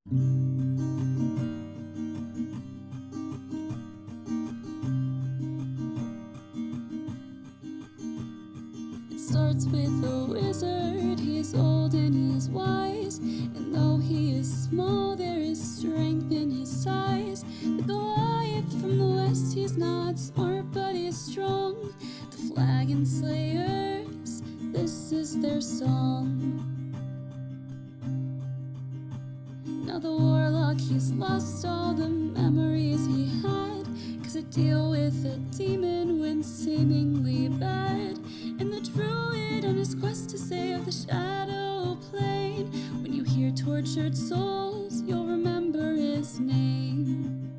It starts with a wizard. He's old and he's wise, and though he is small, there is strength in his size. The Goliath from the west, he's not smart, but he's strong. The Flagon Slayers, this is their song. Now the warlock, he's lost all the memories he had, 'cause to deal with a demon went seemingly bad. And the druid on his quest to save the shadow plane, when you hear tortured souls, you'll remember his name.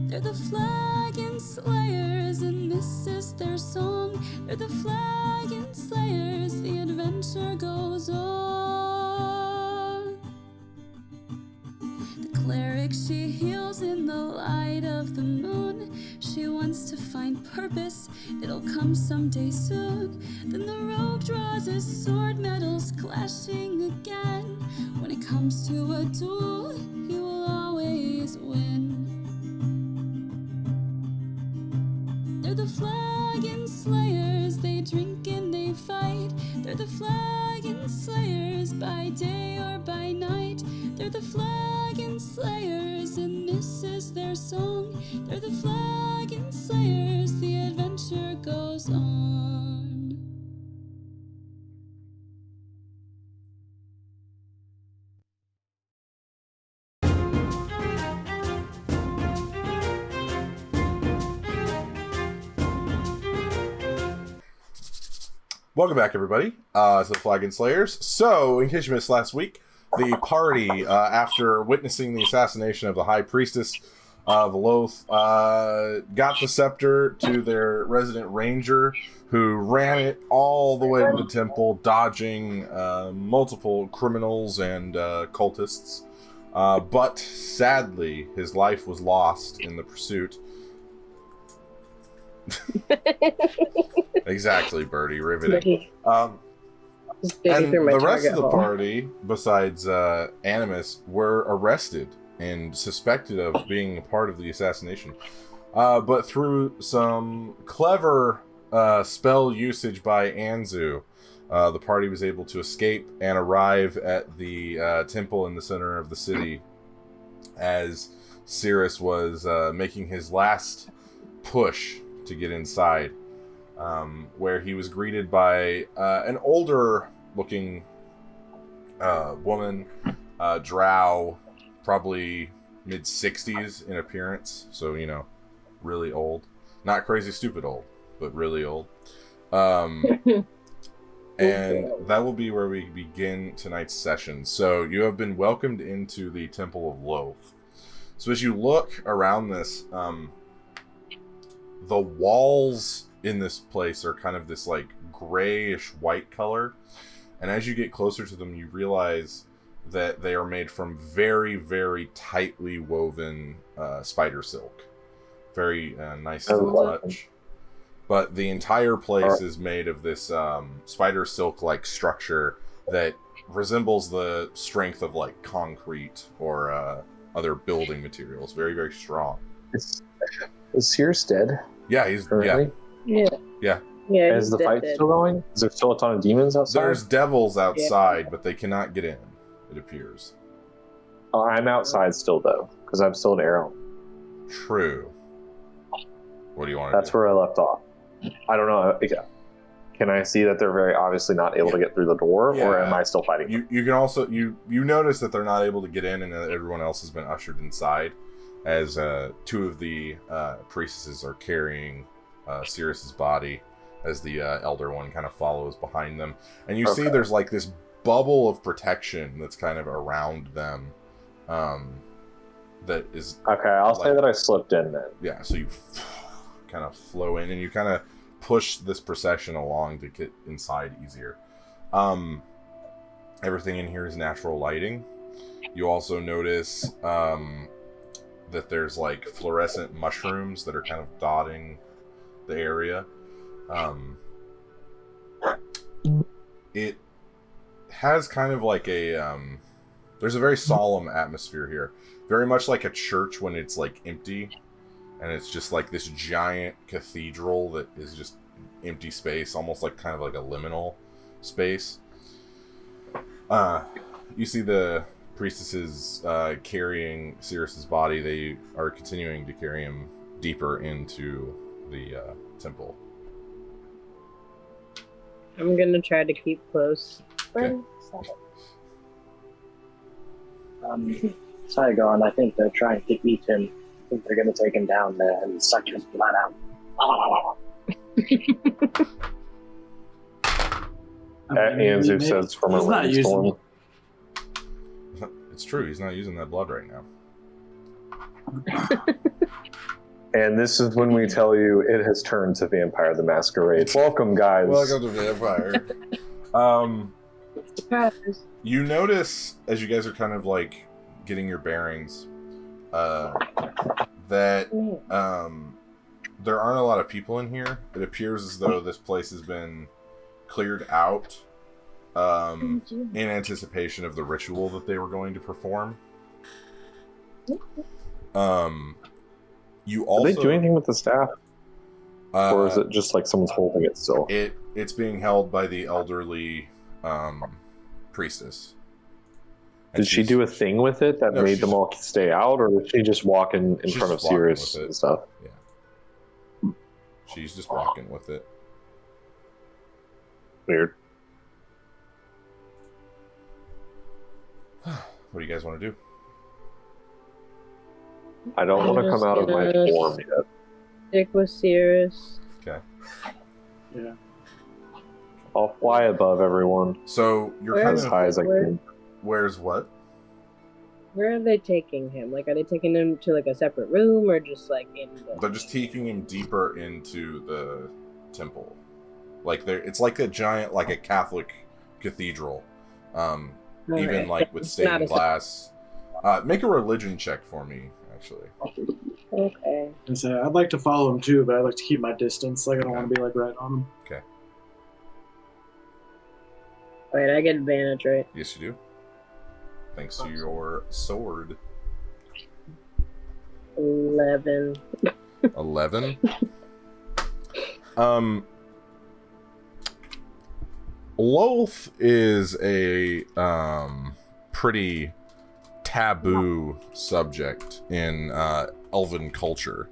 They're the Flagon Slayers, and this is their song. They're the Flagon Slayers, the adventure goes on. The cleric, she heals in the light of the moon. She wants to find purpose, it'll come someday soon. Then the rogue draws his sword, metals clashing again. When it comes to a duel, he will always win. They're the Flagon Slayers, they drink and they fight. They're the Flagon Slayers, by day or by night. They're the Flagon Slayers, and this is their song. They're the Flagon Slayers, the adventure goes on. Welcome back, everybody, to the Flagon Slayers. So, in case you missed last week, the party, after witnessing the assassination of the High Priestess of Lolth, got the scepter to their resident ranger, who ran it all the way to the temple, dodging multiple criminals and cultists. But, sadly, his life was lost in the pursuit. Exactly, Birdie, riveting. And the rest of the party, besides Animus, were arrested and suspected of being a part of the assassination. But through some clever spell usage by Anzu, the party was able to escape and arrive at the temple in the center of the city as Cirrus was making his last push to get inside, where he was greeted by an older-looking woman, drow, probably mid-60s in appearance, so, you know, really old. Not crazy stupid old, but really old. And that will be where we begin tonight's session. So, you have been welcomed into the Temple of Lolth. So, as you look around this, the walls in this place are kind of this like grayish white color, and as you get closer to them, you realize that they are made from very, very tightly woven spider silk. Very nice to the touch. But the entire place is made of this spider silk-like structure that resembles the strength of like concrete or other building materials. Very, very strong. Is Cirrus dead? Yeah, he's currently? Yeah. Is the fight still going? Is there still a ton of demons outside? There's devils outside, but they cannot get in, it appears. Oh, I'm outside still, though, because I'm still an arrow. True. What do you want to do? That's where I left off. I don't know. Can I see that they're very obviously not able to get through the door, or am I still fighting them? You can also, you notice that they're not able to get in, and that everyone else has been ushered inside, as two of the priestesses are carrying Cirrus's body, as the elder one kind of follows behind them. And you see there's like this bubble of protection that's kind of around them. That is... Okay, I'll say that I slipped in then. Yeah, so you kind of flow in, and you kind of push this procession along to get inside easier. Everything in here is natural lighting. You also notice that there's like fluorescent mushrooms that are kind of dotting the area. It has kind of like a There's a very solemn atmosphere here. Very much like a church when it's like empty. And it's just like this giant cathedral that is just empty space. Almost like kind of like a liminal space. You see the priestesses carrying Sirius's body. They are continuing to carry him deeper into the temple. I'm gonna try to keep close. Okay. Saigon, I think they're trying to eat him. I think they're going to take him down there and suck his blood out. Oh. Anzu says from a rainstorm. It's true, he's not using that blood right now. And this is when we tell you it has turned to Vampire the Masquerade. Welcome, guys. Welcome to Vampire. You notice, as you guys are kind of like getting your bearings, that there aren't a lot of people in here. It appears as though this place has been cleared out in anticipation of the ritual that they were going to perform. You also, are they doing anything with the staff? Or is it just like someone's holding it still? It's being held by the elderly priestess. Did she do a thing with it that made them all stay out, or was she just walking in front of Sirius and stuff? Yeah. She's just walking with it. Weird. What do you guys want to do? I don't want to come out of my form yet. Stick with Sirius. Okay. Yeah. I'll fly above everyone. So you're kind of as high as I can. Where's what? Where are they taking him? Like, are they taking him to like a separate room, or just like in the... They're just taking him deeper into the temple. Like it's like a giant, like a Catholic cathedral. Even like with stained glass. Make a religion check for me, actually. Okay. I'd like to follow him too, but I'd like to keep my distance. Like, I don't want to be like right on him. Okay. Wait, I get advantage, right? Yes, you do. Thanks to your sword. 11. 11? Lolth is a pretty taboo subject in elven culture.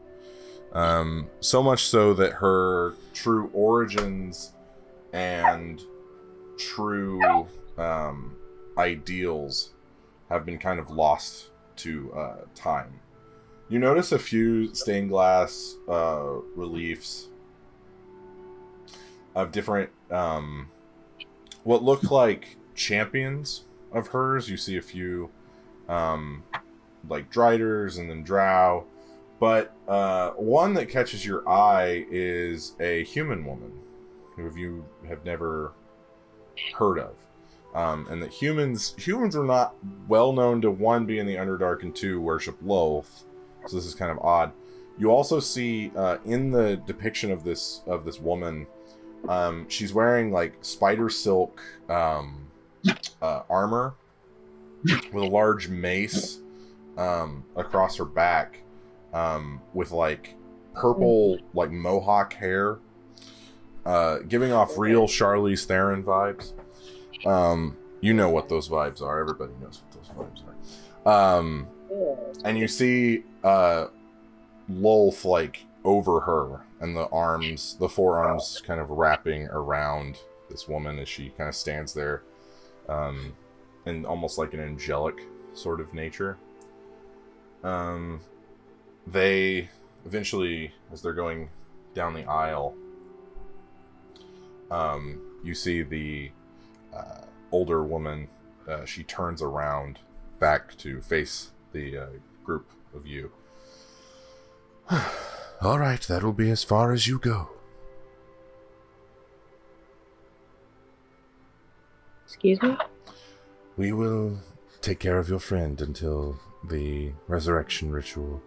So much so that her true origins and true ideals have been kind of lost to time. You notice a few stained glass reliefs of different what look like champions of hers. You see a few like Driders and then Drow, but one that catches your eye is a human woman who you have never heard of. And that humans are not well known to, one, be in the Underdark, and two, worship Lolth. So this is kind of odd. You also see in the depiction of this woman, she's wearing like spider silk armor with a large mace across her back, with like purple like mohawk hair, giving off real Charlize Theron vibes. You know what those vibes are. Everybody knows what those vibes are. And you see Lolth like over her, and the forearms kind of wrapping around this woman as she kind of stands there, in almost like an angelic sort of nature. They eventually, as they're going down the aisle, you see the older woman, she turns around back to face the group of you. All right, that'll be as far as you go. Excuse me? We will take care of your friend until the resurrection ritual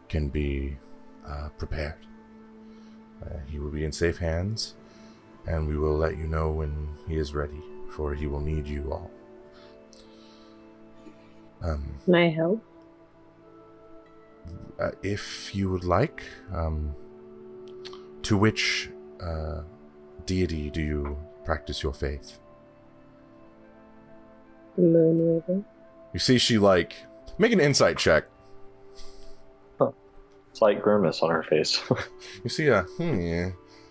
can be prepared. He will be in safe hands, and we will let you know when he is ready, for he will need you all. Can I help? If you would like. To which deity do you practice your faith? The Moonweaver. You see, she make an insight check. Slight grimace on her face. You see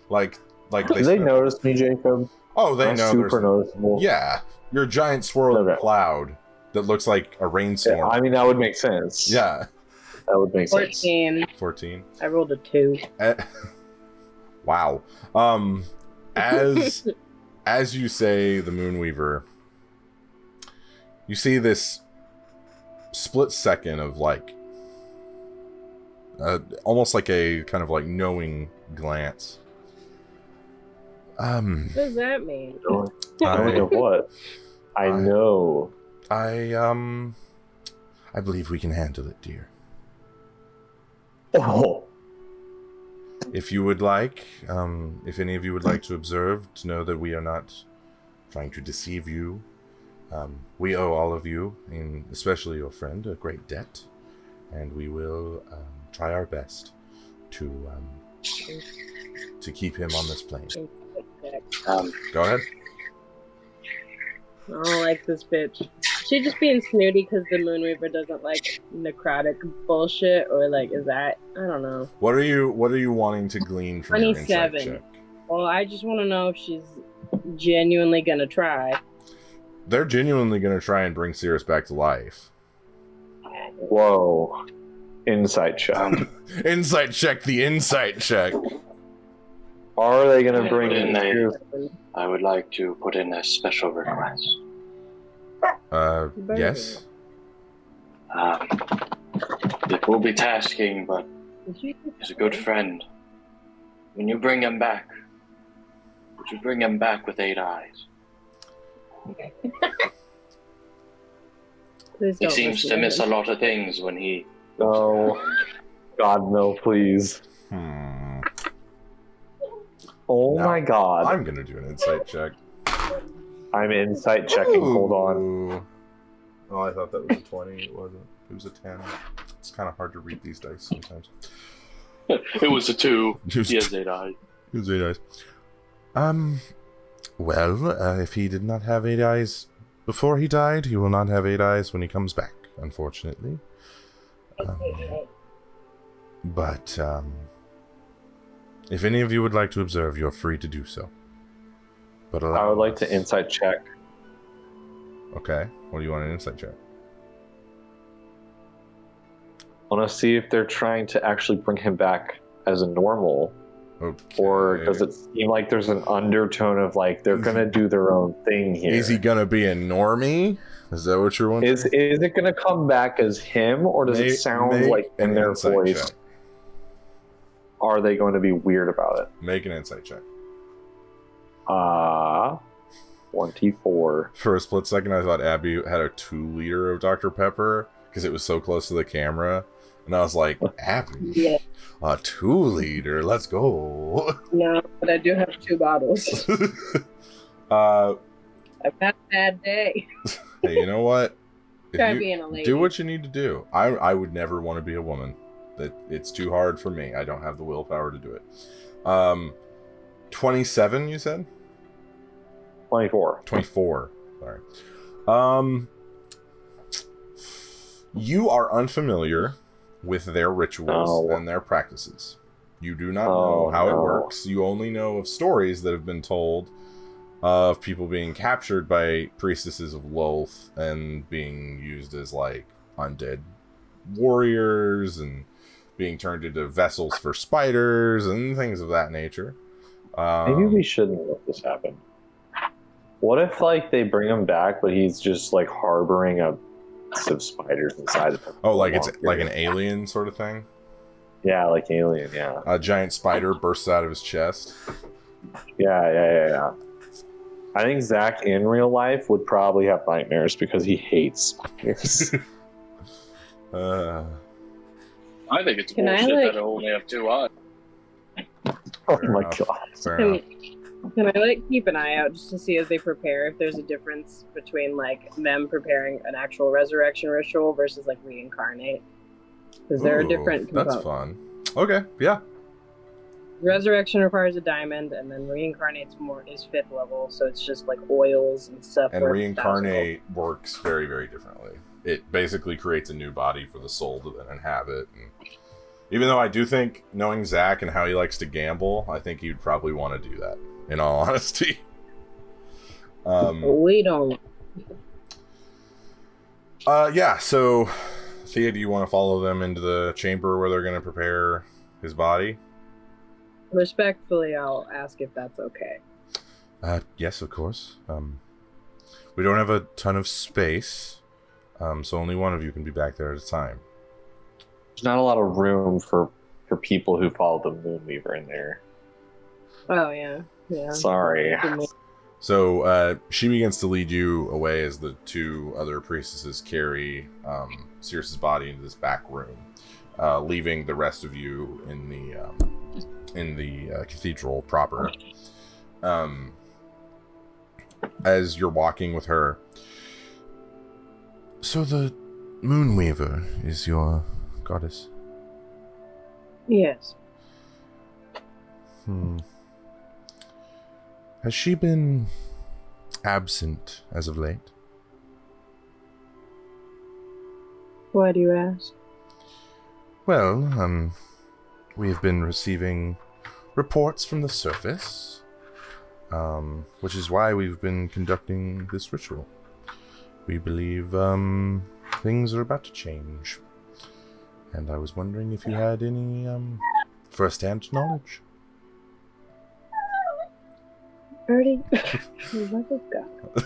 like Do they notice me, Jacob? Oh, they I'm know. super noticeable. Yeah, you're a giant swirling cloud that looks like a rainstorm. Yeah, I mean, that would make sense. Yeah, that would make 14. sense. 14. I rolled a 2. Wow. As you say the Moonweaver, you see this split second of almost like a kind of knowing glance. What does that mean? What? I know. I believe we can handle it, dear. Oh. If you would like, if any of you would like to observe, to know that we are not trying to deceive you. We owe all of you, and especially your friend, a great debt, and we will try our best to keep him on this plane. Go ahead. I don't like this bitch. She just being snooty because the Moonweaver doesn't like necrotic bullshit, or is that, I don't know. What are you wanting to glean from your insight check? Well, I just want to know if she's genuinely gonna try. They're genuinely gonna try and bring Cirrus back to life. Whoa. Insight check. Insight check the insight check. Are they gonna bring in I would like to put in a special request. Yes. It will be tasking, but he's a good friend. When you bring him back, would you bring him back with 8 eyes? He seems to miss a lot of things when he... No. God, no, please. Oh now, my god. I'm gonna do an insight check. I'm insight checking. Hold on. Oh, I thought that was a 20. It wasn't. It was a 10. It's kind of hard to read these dice sometimes. It was a 2. He has 8 eyes. He has 8 eyes. Well, if he did not have 8 eyes before he died, he will not have 8 eyes when he comes back, unfortunately. But if any of you would like to observe, you're free to do so. But I would like to insight check. Okay. What do you want an insight check? I want to see if they're trying to actually bring him back as a normal. Okay. Or does it seem like there's an undertone of they're gonna do their own thing here? Is he gonna be a normie? Is that what you're wondering? Is it gonna come back as him, or does it sound like in their voice? Check. Are they going to be weird about it? Make an insight check. 24. For a split second, I thought Abby had a 2-liter of Dr. Pepper because it was so close to the camera. And I was like, Abby, a 2-liter, let's go. No, but I do have 2 bottles. I've had a bad day. Hey, you know what? Being a lady. Do what you need to do. I would never want to be a woman. It's too hard for me. I don't have the willpower to do it. 27, you said? 24. 24. Sorry. You are unfamiliar with their rituals and their practices. You do not know how it works. You only know of stories that have been told of people being captured by priestesses of Lolth and being used as undead warriors and being turned into vessels for spiders and things of that nature. Maybe we shouldn't let this happen. What if they bring him back, but he's just harboring a of spiders inside of him? Oh, it's like an alien sort of thing? Yeah, like Alien, yeah. A giant spider bursts out of his chest. Yeah. I think Zach in real life would probably have nightmares because he hates spiders. I think it's bullshit that I only have 2 eyes. Oh my god. Fair enough. Can I like keep an eye out just to see as they prepare if there's a difference between like them preparing an actual resurrection ritual versus like reincarnate? Because there are different components. That's fun. Okay, yeah. Resurrection requires a diamond, and then reincarnate's is 5th level, so it's just like oils and stuff. And reincarnate works very, very differently. It basically creates a new body for the soul to then inhabit. And even though I do think, knowing Zach and how he likes to gamble, I think you'd probably want to do that, in all honesty. We don't. Yeah, so, Thea, do you want to follow them into the chamber where they're going to prepare his body? Respectfully, I'll ask if that's okay. Yes, of course. We don't have a ton of space, so only one of you can be back there at a time. There's not a lot of room for people who follow the Moonweaver in there. Oh, yeah. Sorry. So she begins to lead you away as the 2 other priestesses carry Circe's body into this back room, leaving the rest of you in the cathedral proper. As you're walking with her. So the Moonweaver is your goddess? Yes. Has she been absent as of late? Why do you ask? Well, we have been receiving reports from the surface, which is why we've been conducting this ritual. We believe things are about to change, and I was wondering if you had any first-hand knowledge. Birdie, look at God.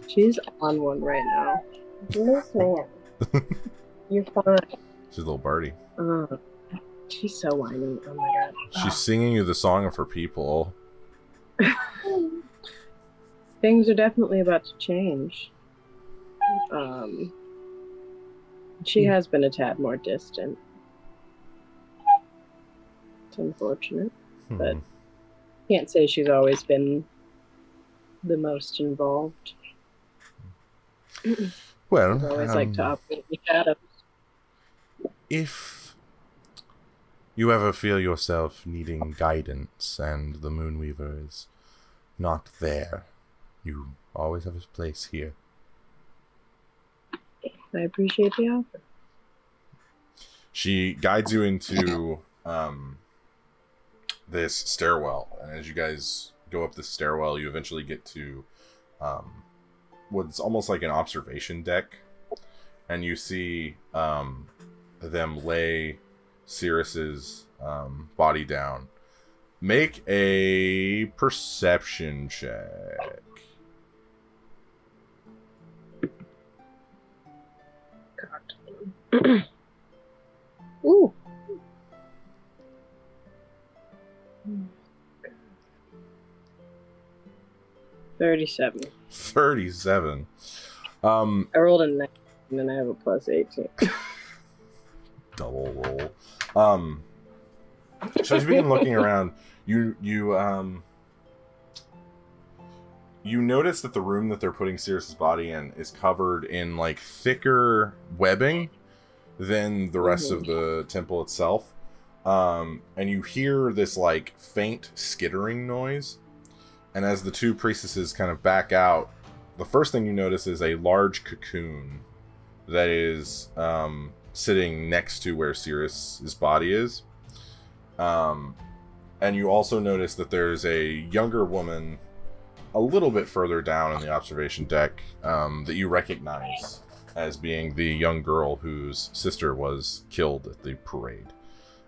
She's on one right now. Yes, man. You're fine. She's a little birdie. She's so whiny. Oh my God. She's singing you the song of her people. Things are definitely about to change. She has been a tad more distant. It's unfortunate, but can't say she's always been the most involved. Well, I always like to operate in the shadows. If you ever feel yourself needing guidance and the Moonweaver is not there, you always have a place here. I appreciate the offer. She guides you into this stairwell, and as you guys go up this stairwell, you eventually get to what's almost like an observation deck, and you see them lay Circe's body down. Make a perception check. God. Ooh. 37. 37. I rolled a 9, and then I have a plus 18. Double roll. So as you begin looking around, you notice that the room that they're putting Circe's body in is covered in like thicker webbing than the rest of the temple itself. And you hear this like faint skittering noise. And as the 2 priestesses kind of back out, the first thing you notice is a large cocoon that is sitting next to where Circe's body is. And you also notice that there's a younger woman a little bit further down in the observation deck that you recognize as being the young girl whose sister was killed at the parade.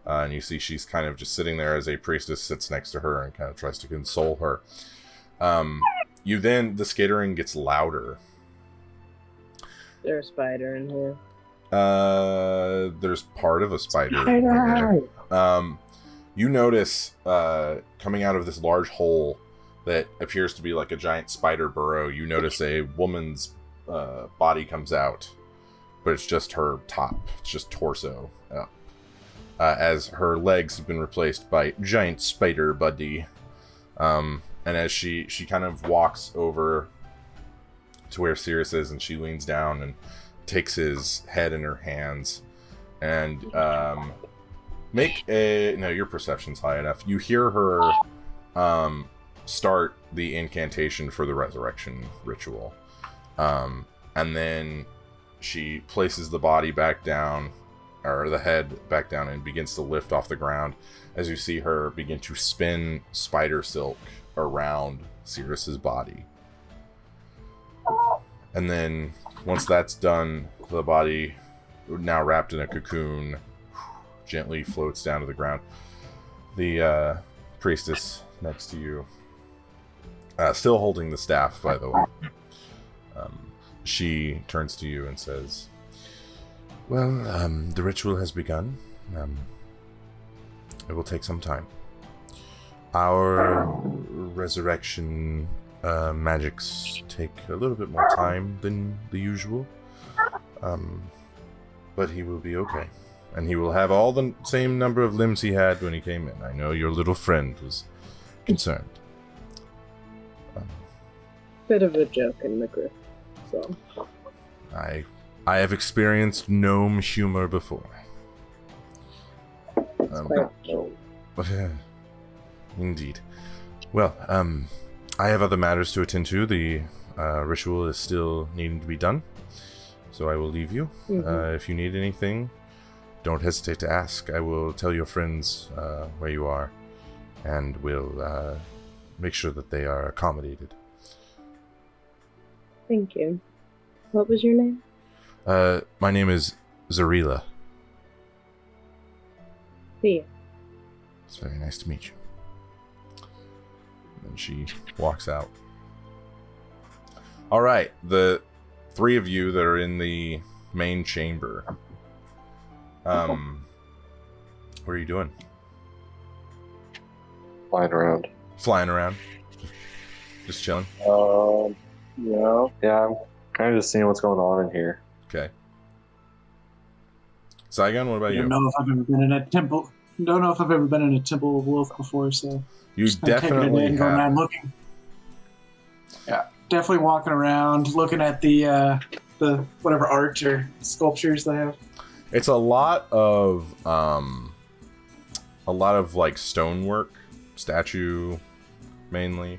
And you see she's kind of just sitting there as a priestess sits next to her and kind of tries to console her. The skittering gets louder. There's a spider in here. There's part of a spider in here. You notice coming out of this large hole that appears to be like a giant spider burrow, you notice a woman's body comes out, but it's just her top. It's just torso up. As her legs have been replaced by giant spider body. And as she kind of walks over to where Sirius is, and she leans down and takes his head in her hands, and make a... No, your perception's high enough. You hear her start the incantation for the resurrection ritual. And then she places the body back down, or the head back down, and begins to lift off the ground as you see her begin to spin spider silk around Sirius's body. And then once that's done, the body, now wrapped in a cocoon, gently floats down to the ground. The priestess next to you, still holding the staff, by the way, she turns to you and says, well, the ritual has begun. It will take some time. Our resurrection magics take a little bit more time than the usual. But he will be okay. And he will have all the same number of limbs he had when he came in. I know your little friend was concerned. Bit of a joke in the group, so... I have experienced gnome humor before. Indeed. Well, I have other matters to attend to. The ritual is still needing to be done, so I will leave you. If you need anything, don't hesitate to ask. I will tell your friends where you are, and we'll make sure that they are accommodated. Thank you. What was your name? My name is Zarila. See you. It's very nice to meet you. And she walks out. All right, the three of you that are in the main chamber. What are you doing? Flying around. Flying around. Just chilling. Yeah, I'm kind of just seeing what's going on in here. Okay. Saigon, what about you? Don't know if I've ever been in a temple. Don't know if I've ever been in a temple of Lolth before, so You just kinda taking it definitely in, going around have. looking. Yeah, definitely walking around, looking at the whatever art or sculptures they have. It's a lot of like stonework, statue, mainly.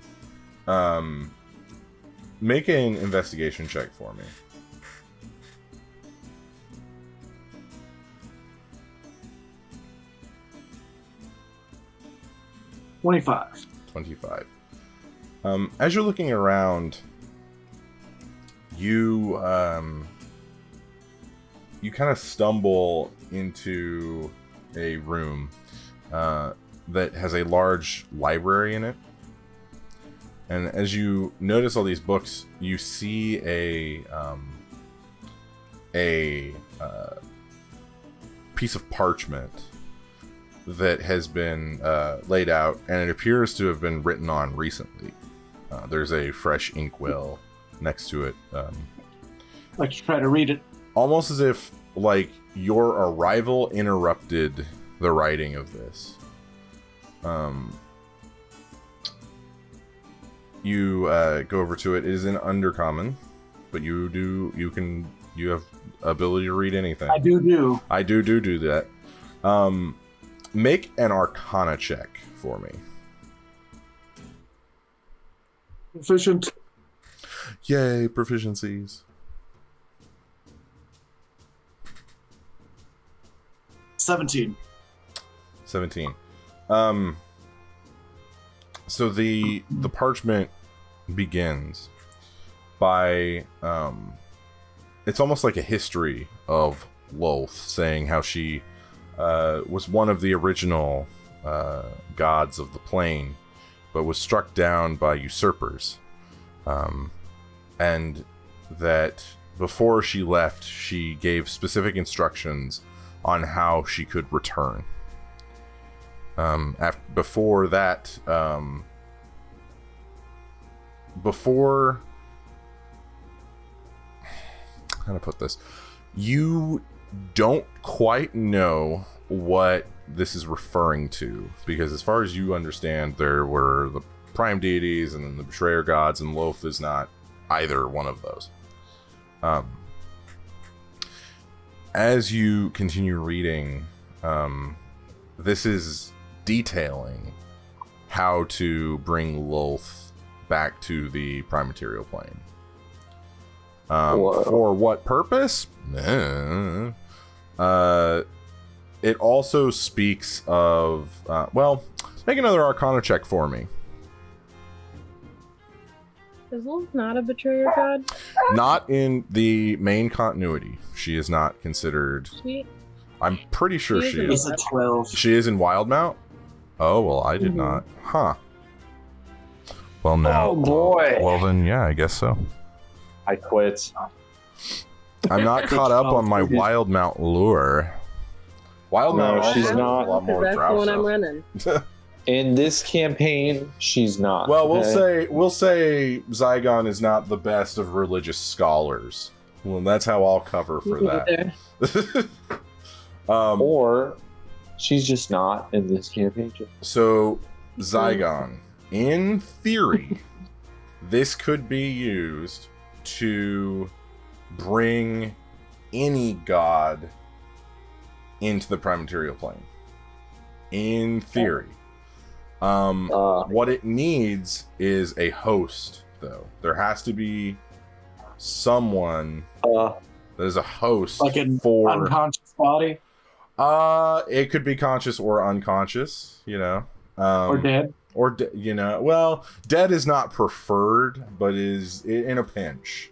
Make an investigation check for me. $25. 25. As you're looking around, you kind of stumble into a room that has a large library in it. And as you notice all these books, you see a piece of parchment that has been laid out, and it appears to have been written on recently. There's a fresh inkwell next to it. Like to try to read it. Almost as if, like, your arrival interrupted the writing of this. You go over to it. It is in Undercommon, but you have ability to read anything. I do. I do that. Make an Arcana check for me. Efficient. Yay, proficiencies. 17. So the parchment begins by it's almost like a history of Lolth, saying how she was one of the original gods of the plane, but was struck down by usurpers, and that before she left, she gave specific instructions on how she could return. Before that, before, how to put this, you don't quite know what this is referring to, because as far as you understand, there were prime deities and then the betrayer gods, and Lolth is not either one of those. As you continue reading, this is detailing how to bring Lolth back to the prime material plane. For what purpose? It also speaks of, make another Arcana check for me. Is Lolth not a betrayer god? Not in the main continuity. She is not considered. I'm pretty sure she is. It's a 12. She is in Wildmount? Oh, well, I did not. Huh. Well, now. Oh, boy. Well, then, yeah, I guess so. I quit. I'm not caught up on my Wildmount lure. Wildmount, No, she's not. A lot more That's the drow one I'm stuff. running. In this campaign, she's not. Well, we'll say Zygon is not the best of religious scholars. Well, that's how I'll cover for that. Or she's just not in this campaign. So, Zygon, in theory, this could be used to bring any god into the prime material plane. In theory. What it needs is a host, though. There has to be someone that is a host Like an for unconscious body? It could be conscious or unconscious, you know. Or dead? Or, you know, well, dead is not preferred, but is in a pinch.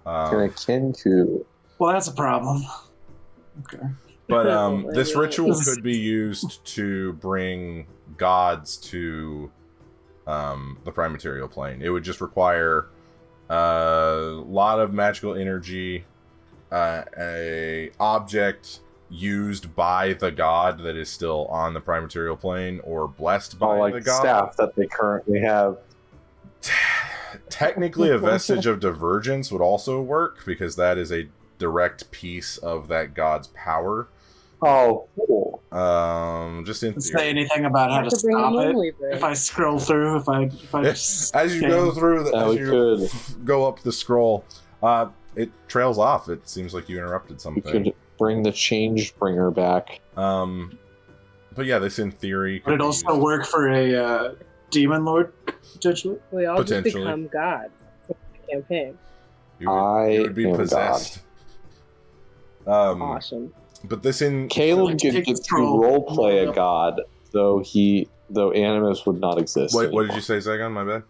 Akin to. Well, that's a problem. Okay. But this ritual could be used to bring gods to the prime material plane. It would just require a lot of magical energy, a object used by the god that is still on the prime material plane or blessed by the god. Staff that they currently have. Technically, a vestige of divergence would also work because that is a direct piece of that god's power. Oh, cool. Just in Does it theory. say anything about how to stop it? If I scroll through, if I just as you go through, go up the scroll, it trails off. It seems like you interrupted something. We could bring the change bringer back. But yeah, this in theory Would it also work for a demon lord potentially? We all just become gods in the campaign. You would be possessed. Awesome. But this in Caleb could get to roleplay a god, though Animus would not exist. Wait, what did you say, Zygon? My bad.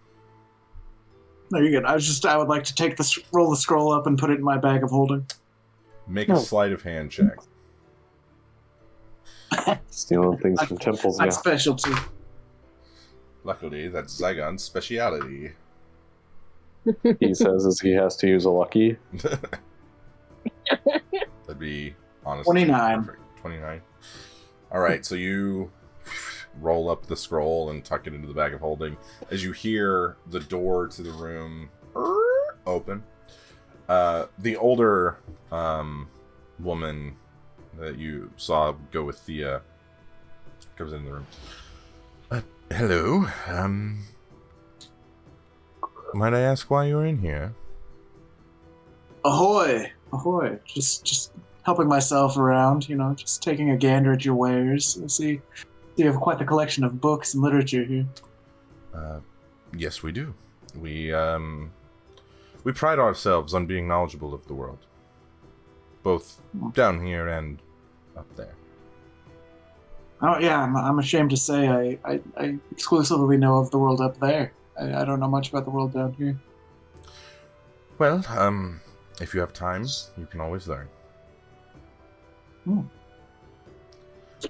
No, you're good. I would like to roll the scroll up and put it in my bag of holding. Make a sleight of hand check. Stealing things from temples. My specialty. Luckily, that's Zygon's speciality. He says as he has to use a lucky. That'd be honestly 29. Perfect. 29. All right, so you roll up the scroll and tuck it into the bag of holding as you hear the door to the room open. The older woman that you saw go with Thea comes into the room. Hello. Might I ask why you're in here? Ahoy! Ahoy! Just helping myself around, just taking a gander at your wares. See, you have quite the collection of books and literature here. Yes, we do. We pride ourselves on being knowledgeable of the world, both down here and up there. Oh yeah, I'm ashamed to say I exclusively know of the world up there. I don't know much about the world down here. Well, if you have time, you can always learn.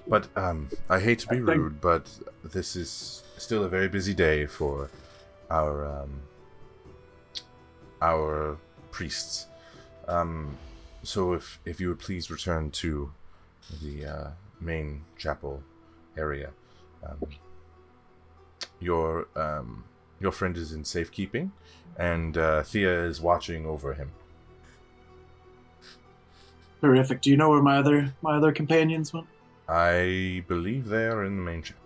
But I hate to be rude, but this is still a very busy day for our priests. So if you would please return to the main chapel area. Your friend is in safekeeping, and Thea is watching over him. Terrific. Do you know where my other companions went? I believe they are in the main chapel.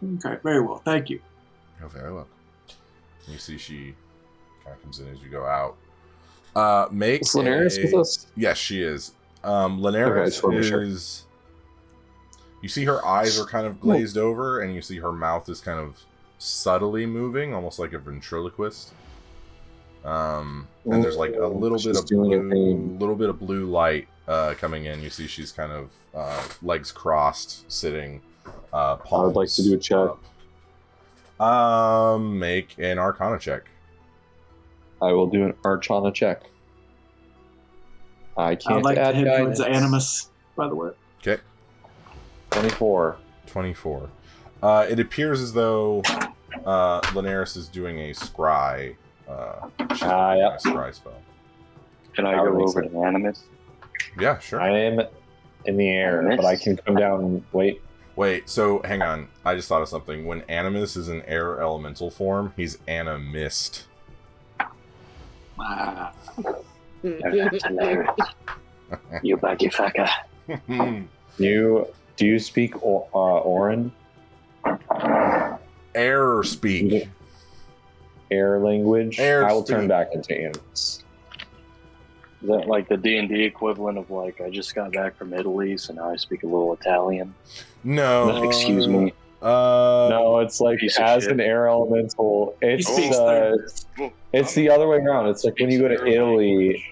Okay, very well. Thank you. You're very welcome. You see she kind of comes in as you go out. Make Is Linares with us? Yes, she is. Linares is... You see her eyes are kind of glazed over, and you see her mouth is kind of subtly moving, almost like a ventriloquist. And there's like a little bit of blue light coming in. You see she's kind of legs crossed, sitting. I would like to do a check. Make an Arcana check. I will do an Arcana check. I can't I'd like add to hit guidance. towards Animus, by the way. Okay. 24. It appears as though Linares is doing a scry. She's doing a scry spell. Can I go over to Animus? Yeah, sure. I am in the air, but I can come down and wait. Wait, so hang on. I just thought of something. When Animus is in air elemental form, he's Animist. Ah. That's hilarious. You baggy fucker. Do you speak Orin? Air speak. Air language? Air I will speak. turn back into Animus. Is that like the D&D equivalent of like, I just got back from Italy, so now I speak a little Italian? No. Excuse me. No, it's like Piece of as shit. an air elemental. He speaks It's the other way around. It's like when you go to Italy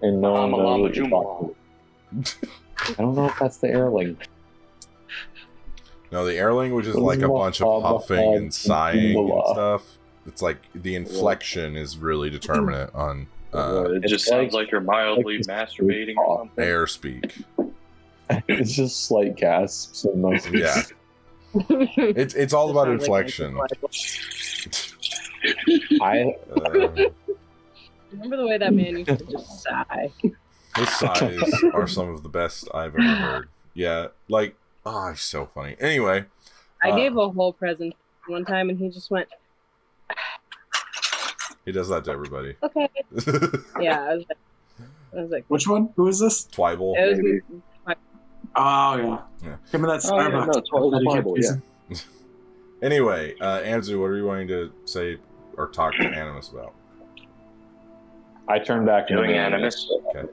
and no one knows what you're talking about. I don't know if that's the air language. No, the air language is like a bunch of huffing and sighing and stuff. It's like the inflection is really determinate on It just sounds like you're mildly masturbating or something. air speak. It's just slight gasps and noises. Yeah. It's all about inflection. Remember the way that man used to just sigh? His sighs are some of the best I've ever heard. Yeah, like, oh, he's so funny. Anyway. I gave a whole present one time and he just went, he does that to everybody. okay. Yeah, I was like, Which one? Who is this? Twyble. it was Oh, yeah. Give me that Starbucks. Anyway, Anzu, what are you wanting to say or talk to Animus about? I turn back into Doing Animus. Okay.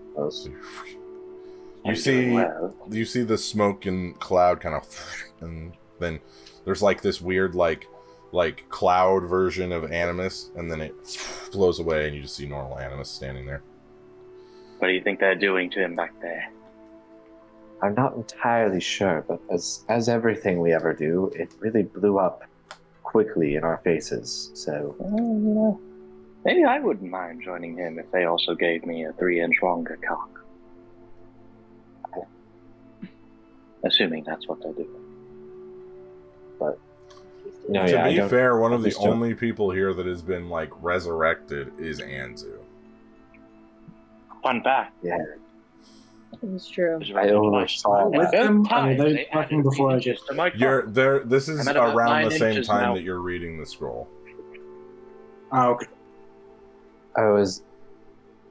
You see the smoke and cloud kind of, and then there's like this weird like cloud version of Animus, and then it blows away, and you just see normal Animus standing there. What do you think they're doing to him back there? I'm not entirely sure, but as everything we ever do, it really blew up quickly in our faces, so... Maybe I wouldn't mind joining him if they also gave me a 3-inch longer cock. Assuming that's what they're doing. But... To be fair, one of the only people here that has been, like, resurrected is Anzu. Fun fact. Yeah. It's true. I only saw With that. them? Are they talking before I get You're there. This is I'm at about around 9 the same inches time now. that you're reading the scroll. Oh, okay. Oh, is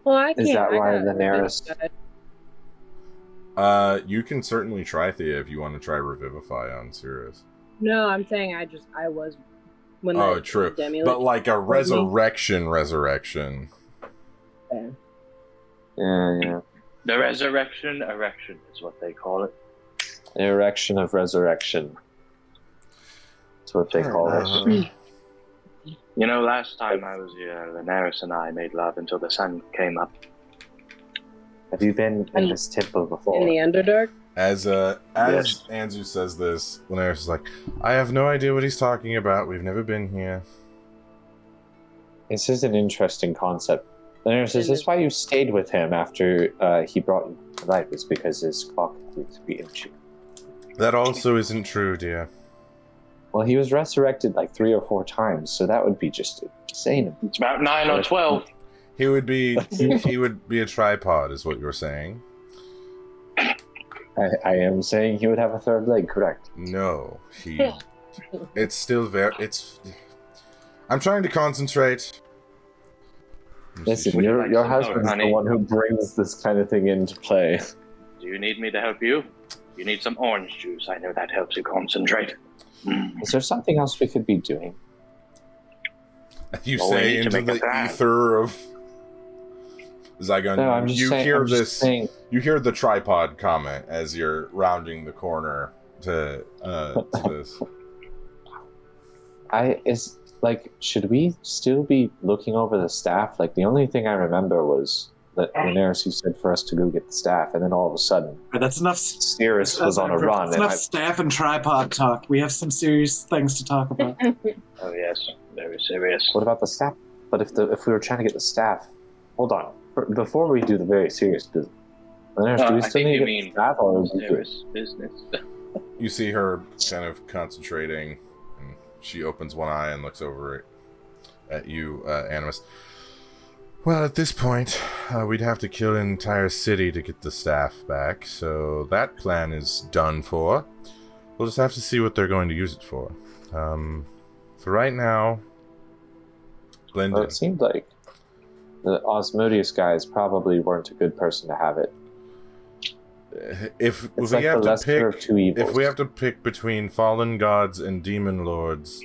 Well, I can't. that I why got the nearest... You can certainly try Thea if you want to try Revivify on Sirius. No, I'm saying I was when Oh, the true. Demi-Lich But like a told me. resurrection. Yeah. Yeah. The resurrection erection is what they call it. An erection of resurrection. That's what they call it. You know, last time I was here, Linares and I made love until the sun came up. Have you been in this temple before? In the Underdark? As Yes. Anzu says this, Linares is like, I have no idea what he's talking about. We've never been here. This is an interesting concept. Linares, is this why you stayed with him after he brought you to life? It's because his clock grew to be inch. That also isn't true, dear. Well, he was resurrected like 3 or 4 times, so that would be just insane. It's about 9 or 12. He would be a tripod, is what you're saying. I am saying he would have a 3rd leg, correct? No, it's still I'm trying to concentrate. Listen, Would you your like some husband's milk, the honey? one who brings this kind of thing into play. Do you need me to help you? You need some orange juice. I know that helps you concentrate. Is there something else we could be doing? You Well, we say need to into make a the plan. ether of Zygon. No, I'm just you saying, hear I'm just this. saying- You hear the tripod comment as you're rounding the corner to this. Should we still be looking over the staff? Like, the only thing I remember was that Daenerys, you said for us to go get the staff, and then all of a sudden, That's enough. Cirrus was on a run. That's And enough staff and tripod talk. We have some serious things to talk about. Oh yes, very serious. What about the staff? But if we were trying to get the staff, hold on. Before we do the very serious business, Daenerys, do we I still think need you to get mean the staff, or is it good? serious business. You see her kind of concentrating, and she opens one eye and looks over at you, Animus. Well, at this point, we'd have to kill an entire city to get the staff back, so that plan is done for. We'll just have to see what they're going to use it for. For right now, blend Well, in. it seemed like the Osmodeus guys probably weren't a good person to have it. If It's we like have the to lesser pick, of two evils. if we have to pick between fallen gods and demon lords,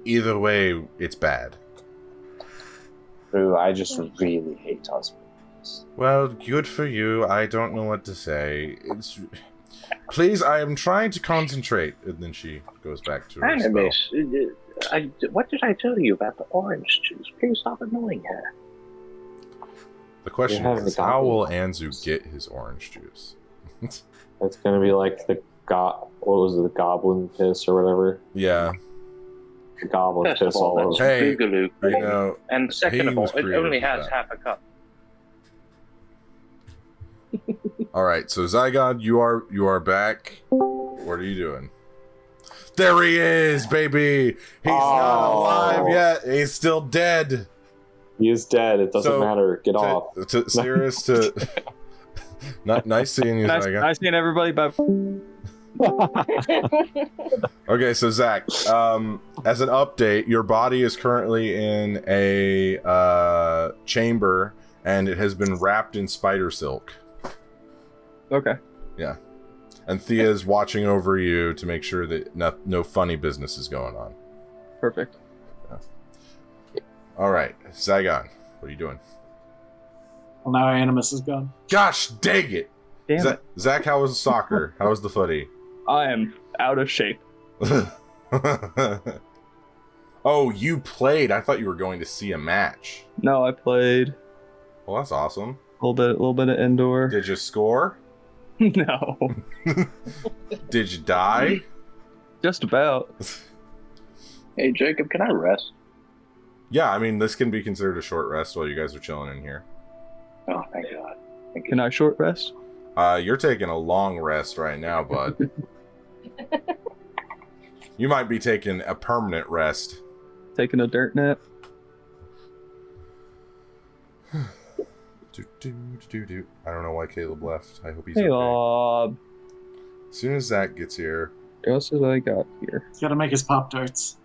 either way, it's bad. True, I just really hate Osmodeus. Well, good for you. I don't know what to say. Please, I am trying to concentrate. And then she goes back to her spell. Animus, what did I tell you about the orange juice? Please stop annoying her. The question You have is, the how will goblin. Anzu get his orange juice? It's gonna be like the what was it, the goblin piss or whatever? Yeah, The goblin First of piss all, all that's over. Hey, boogaloo. you know, And second he of all, was it creative only with has that. half a cup. all right. So Zygon, you are back. What are you doing? There he is, baby. He's not Oh. alive yet. He's still dead. He is dead. It doesn't So, matter. Get off. To Sirius to. Not nice seeing you, Zygon. Nice seeing everybody. Bye. Okay, so Zach, as an update, your body is currently in a chamber, and it has been wrapped in spider silk. Okay. Yeah, and Thea is watching over you to make sure that no funny business is going on. Perfect. All right, Zygon, what are you doing? Well, now Animus is gone. Gosh, dang it! Damn it. Zach, how was soccer? How was the footy? I am out of shape. Oh, you played. I thought you were going to see a match. No, I played Well, that's awesome. a little bit of indoor. Did you score? No, Did you die? just about. Hey, Jacob, can I rest? Yeah, I mean, this can be considered a short rest while you guys are chilling in here. Oh, thank God. Thank you. Can I short rest? You're taking a long rest right now, bud. You might be taking a permanent rest. Taking a dirt nap. I don't know why Caleb left. I hope he's Hey, okay. Bob. As soon as Zach gets here. What else did I got here? He's got to make his Pop Tarts.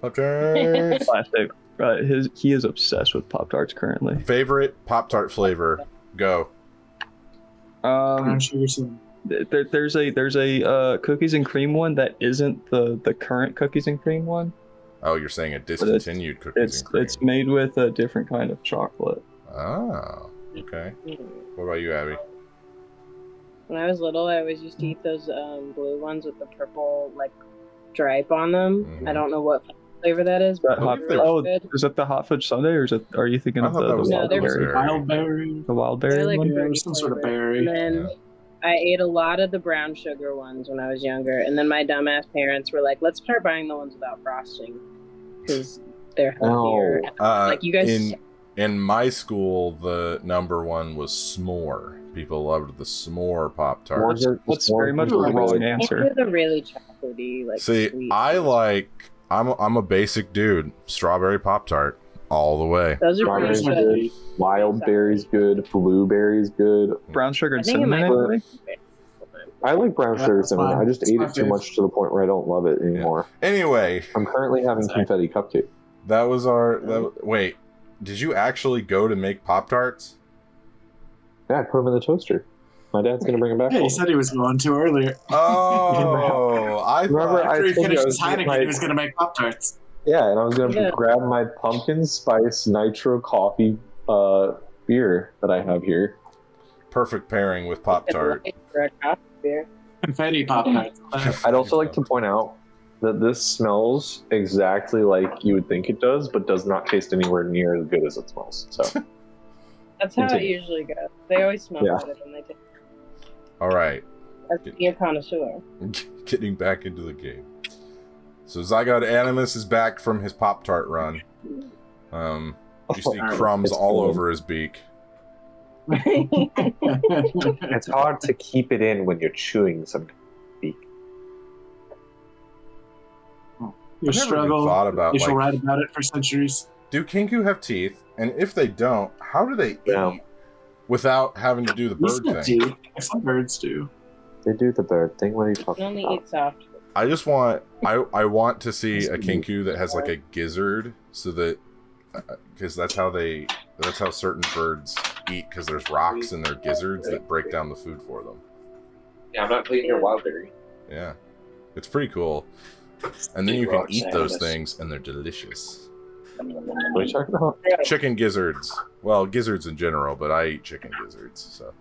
Pop-Tarts! Plastic. Right, he is obsessed with Pop Tarts currently. Favorite Pop-Tart flavor? Go. Brown sugar cinnamon. There's a cookies and cream one that isn't the current cookies and cream one. Oh, you're saying a discontinued cookies and cream. It's made with a different kind of chocolate. Oh, okay. What about you, Abby? When I was little, I always used to eat those blue ones with the purple like stripe on them. Mhm. I don't know what flavor that is, but That hot, they're really good. is that the hot fudge sundae, or are you thinking I of thought that the was No, wild they're berry? berry. Wild berry. The wild They're berry like one? Yeah, fruity some sort of flavor. berry. And then I ate a lot of the brown sugar ones when I was younger, and then my dumbass parents were like, "Let's start buying the ones without frosting because they're healthier." No. Like, you guys- In my school, the number one was s'more. People loved the s'more Pop Tarts. That's very much the Like wrong They're answer. the really chocolatey, like See, sweet. I'm a basic dude. Strawberry Pop Tart all the way. Those are pretty Strawberries good. good. Wild berries good. Blueberries good. Brown sugar and I think it cinnamon. might Maybe? I like brown Yeah, sugar that's cinnamon. fine. I just That's ate my it too fave. much to the point where I don't love it anymore. Anyway, I'm currently having confetti cupcake. that was wait, did you actually go to make Pop Tarts? Yeah, I put them in the toaster. My dad's gonna bring him back. Yeah, he said he was going to earlier. Oh, I Remember, thought... After he told you I finished was his gonna Heineken, he was going to make Pop-Tarts. Yeah, and I was gonna Yeah. grab my pumpkin spice nitro coffee beer that I have here. perfect pairing with Pop-Tart. Confetti Pop-Tarts. I'd also like to point out that this smells exactly like you would think it does, but does not taste anywhere near as good as it smells. So That's how it Continue. usually goes. They always smell Yeah. better than they taste. All right, That's being a connoisseur. getting back into the game. So Zygote Animus is back from his Pop-Tart run. You see crumbs It's all cool. over his beak. it's hard to keep it in when you're chewing something. Your I've never struggle, even thought about, you shall like, write about it for centuries. do Kinku have teeth? And if they don't, how do they No. eat without having to do the These bird got thing? teeth. Some birds do. They do the bird thing. What are you You talking only about? eat soft. I just want I want to see a Kinku that has like a gizzard, so that because that's how certain birds eat, because there's rocks in their gizzards that break down the food for them. Yeah, I'm not cleaning your wild berry. Yeah, it's pretty cool. And then you can eat those things, and they're delicious. What are you talking about? Chicken gizzards. Well, gizzards in general, but I eat chicken gizzards. So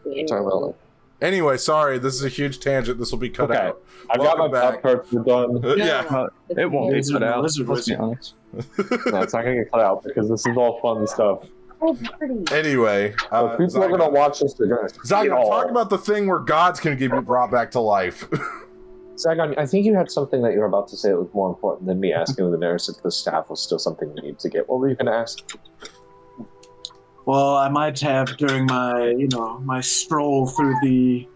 What are you talking about? anyway, sorry, this is a huge tangent. This will be cut Okay. out. I've got my Welcome back. Pop-Tarts done. Yeah. It won't be Lizard- put out. lizard Let's be wizard. honest. No, it's not gonna get cut out because this is all fun stuff. Oh, pretty. Anyway, So if people are gonna watch this, they're gonna see it Zaga, all. talk about the thing where gods can be brought back to life. Zagon, I think you had something that you were about to say that was more important than me asking the nurse if the staff was still something we need to get. What were you going to ask? Well, I might have during my, my stroll through the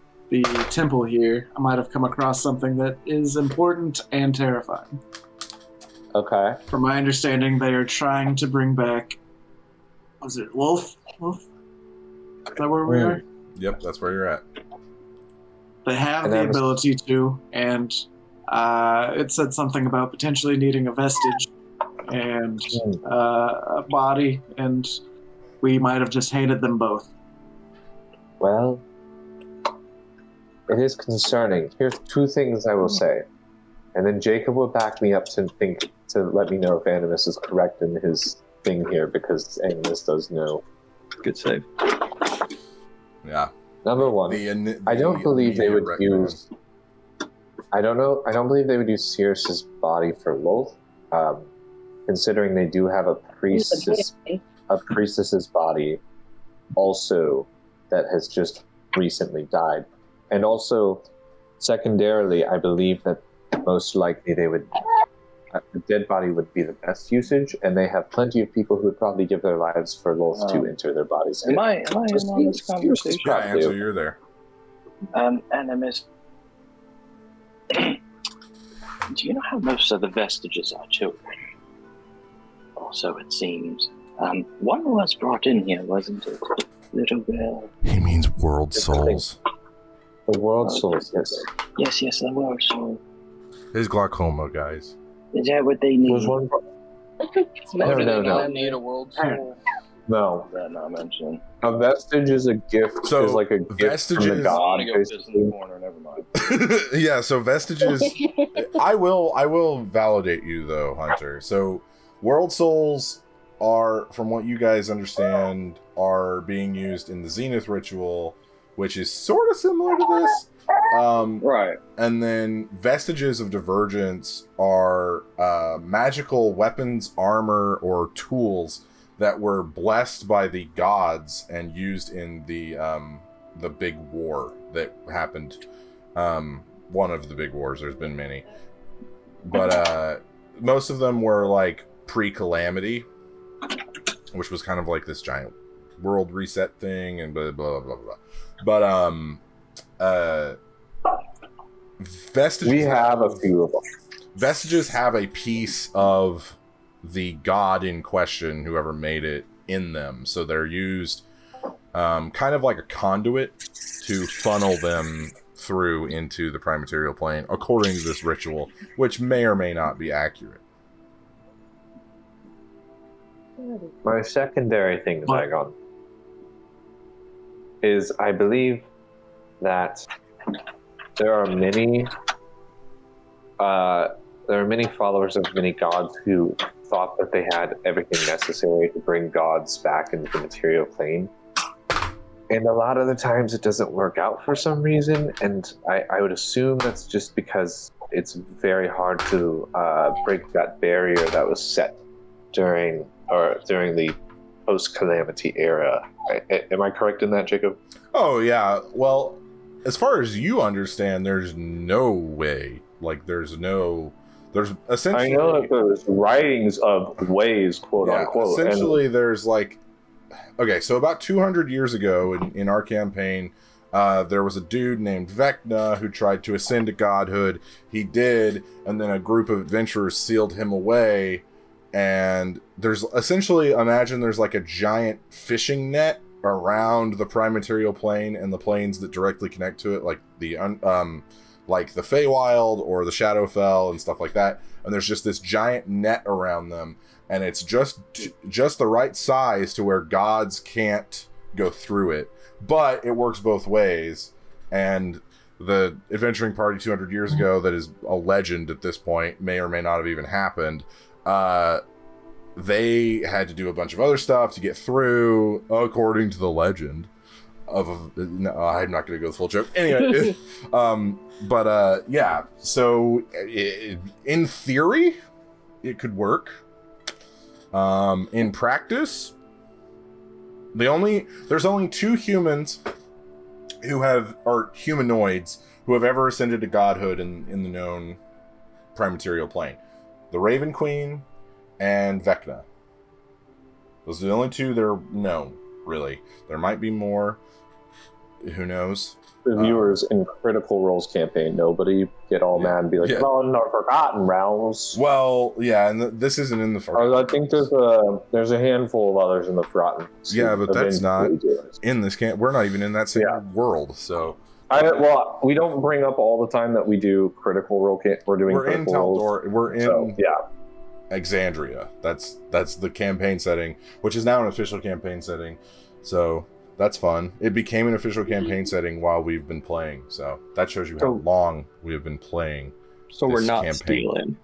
temple here, I might have come across something that is important and terrifying. Okay. From my understanding, they are trying to bring back. Was it Lolth? Lolth? Is that where we are? Yep, that's where you're at. They have And the that was- ability to, and it said something about potentially needing a vestige and a body, and we might have just hated them both. Well, it is concerning. Here's two things I will say. And then Jacob will back me up to let me know if Animus is correct in his thing here, because Animus does know. Good save. Yeah. Number one, I don't believe they would use. I don't know. I don't believe they would use Circe's body for Lolth, considering they do have a priestess's body, also that has just recently died, and also, secondarily, I believe that most likely they would. The dead body would be the best usage, and they have plenty of people who would probably give their lives for Lolth to enter their bodies. Am I in on this conversation? Yeah, answer, you're there. Animus. Do you know how most of the vestiges are children? Also, it seems. One was brought in here, wasn't it? Little girl. He means world souls. The world souls, yes. Yes, the world soul. His glaucoma, guys. Is that what they need? Was one? No. Need a world soul. No. That not mentioned. A vestige is a gift. So, is like a gift from the vestiges- god. I'm gonna go piss in Basically. the corner. Never mind. Yeah, so vestiges. I will validate you though, Hunter. So, world souls are, from what you guys understand, are being used in the Zenith ritual, which is sort of similar to this. Right. And then vestiges of divergence are magical weapons, armor, or tools that were blessed by the gods and used in the big war that happened. One of the big wars. There's been many, but most of them were like pre-calamity, which was kind of like this giant world reset thing and blah blah blah blah. But vestiges. We have a few of them. Vestiges have a piece of the god in question, whoever made it, in them. So they're used kind of like a conduit to funnel them through into the prime material plane, according to this ritual, which may or may not be accurate. My secondary thing, Zygon. is I believe that there are many followers of many gods who thought that they had everything necessary to bring gods back into the material plane. And a lot of the times it doesn't work out for some reason, and I would assume that's just because it's very hard to break that barrier that was set during the post-calamity era. Am I correct in that, Jacob? Oh, yeah. Well, as far as you understand, there's no way. Like, there's essentially... I know that there's writings of ways, quote unquote. Essentially, there's like... Okay, so about 200 years ago in our campaign, there was a dude named Vecna who tried to ascend to godhood. He did, and then a group of adventurers sealed him away. And there's essentially, imagine there's like a giant fishing net around the prime material plane and the planes that directly connect to it, like the Feywild or the Shadowfell and stuff like that. And there's just this giant net around them. And it's just the right size to where gods can't go through it. But it works both ways. And the adventuring party 200 years ago that is a legend at this point, may or may not have even happened, they had to do a bunch of other stuff to get through, according to the legend. No, I'm not going to go the full joke. Anyway, yeah. So, in theory, it could work. In practice, there's only 2 humans or humanoids who have ever ascended to godhood in the known prime material plane. The Raven Queen and Vecna. Those are the only 2 that are known, really. There might be more. Who knows? The viewers in Critical Role's campaign, nobody get all mad and be like, "Oh, no, Forgotten Realms." Well, yeah, and this isn't in the Forgotten. I think there's a handful of others in the Forgotten. Yeah, but that's not in this camp. We're not even in that same world, so. We don't bring up all the time that we do Critical Role. We're in Taldor. We're in Exandria. That's the campaign setting, which is now an official campaign setting. So. That's fun. It became an official campaign setting while we've been playing, so that shows you how long we have been playing. So we're not stealing.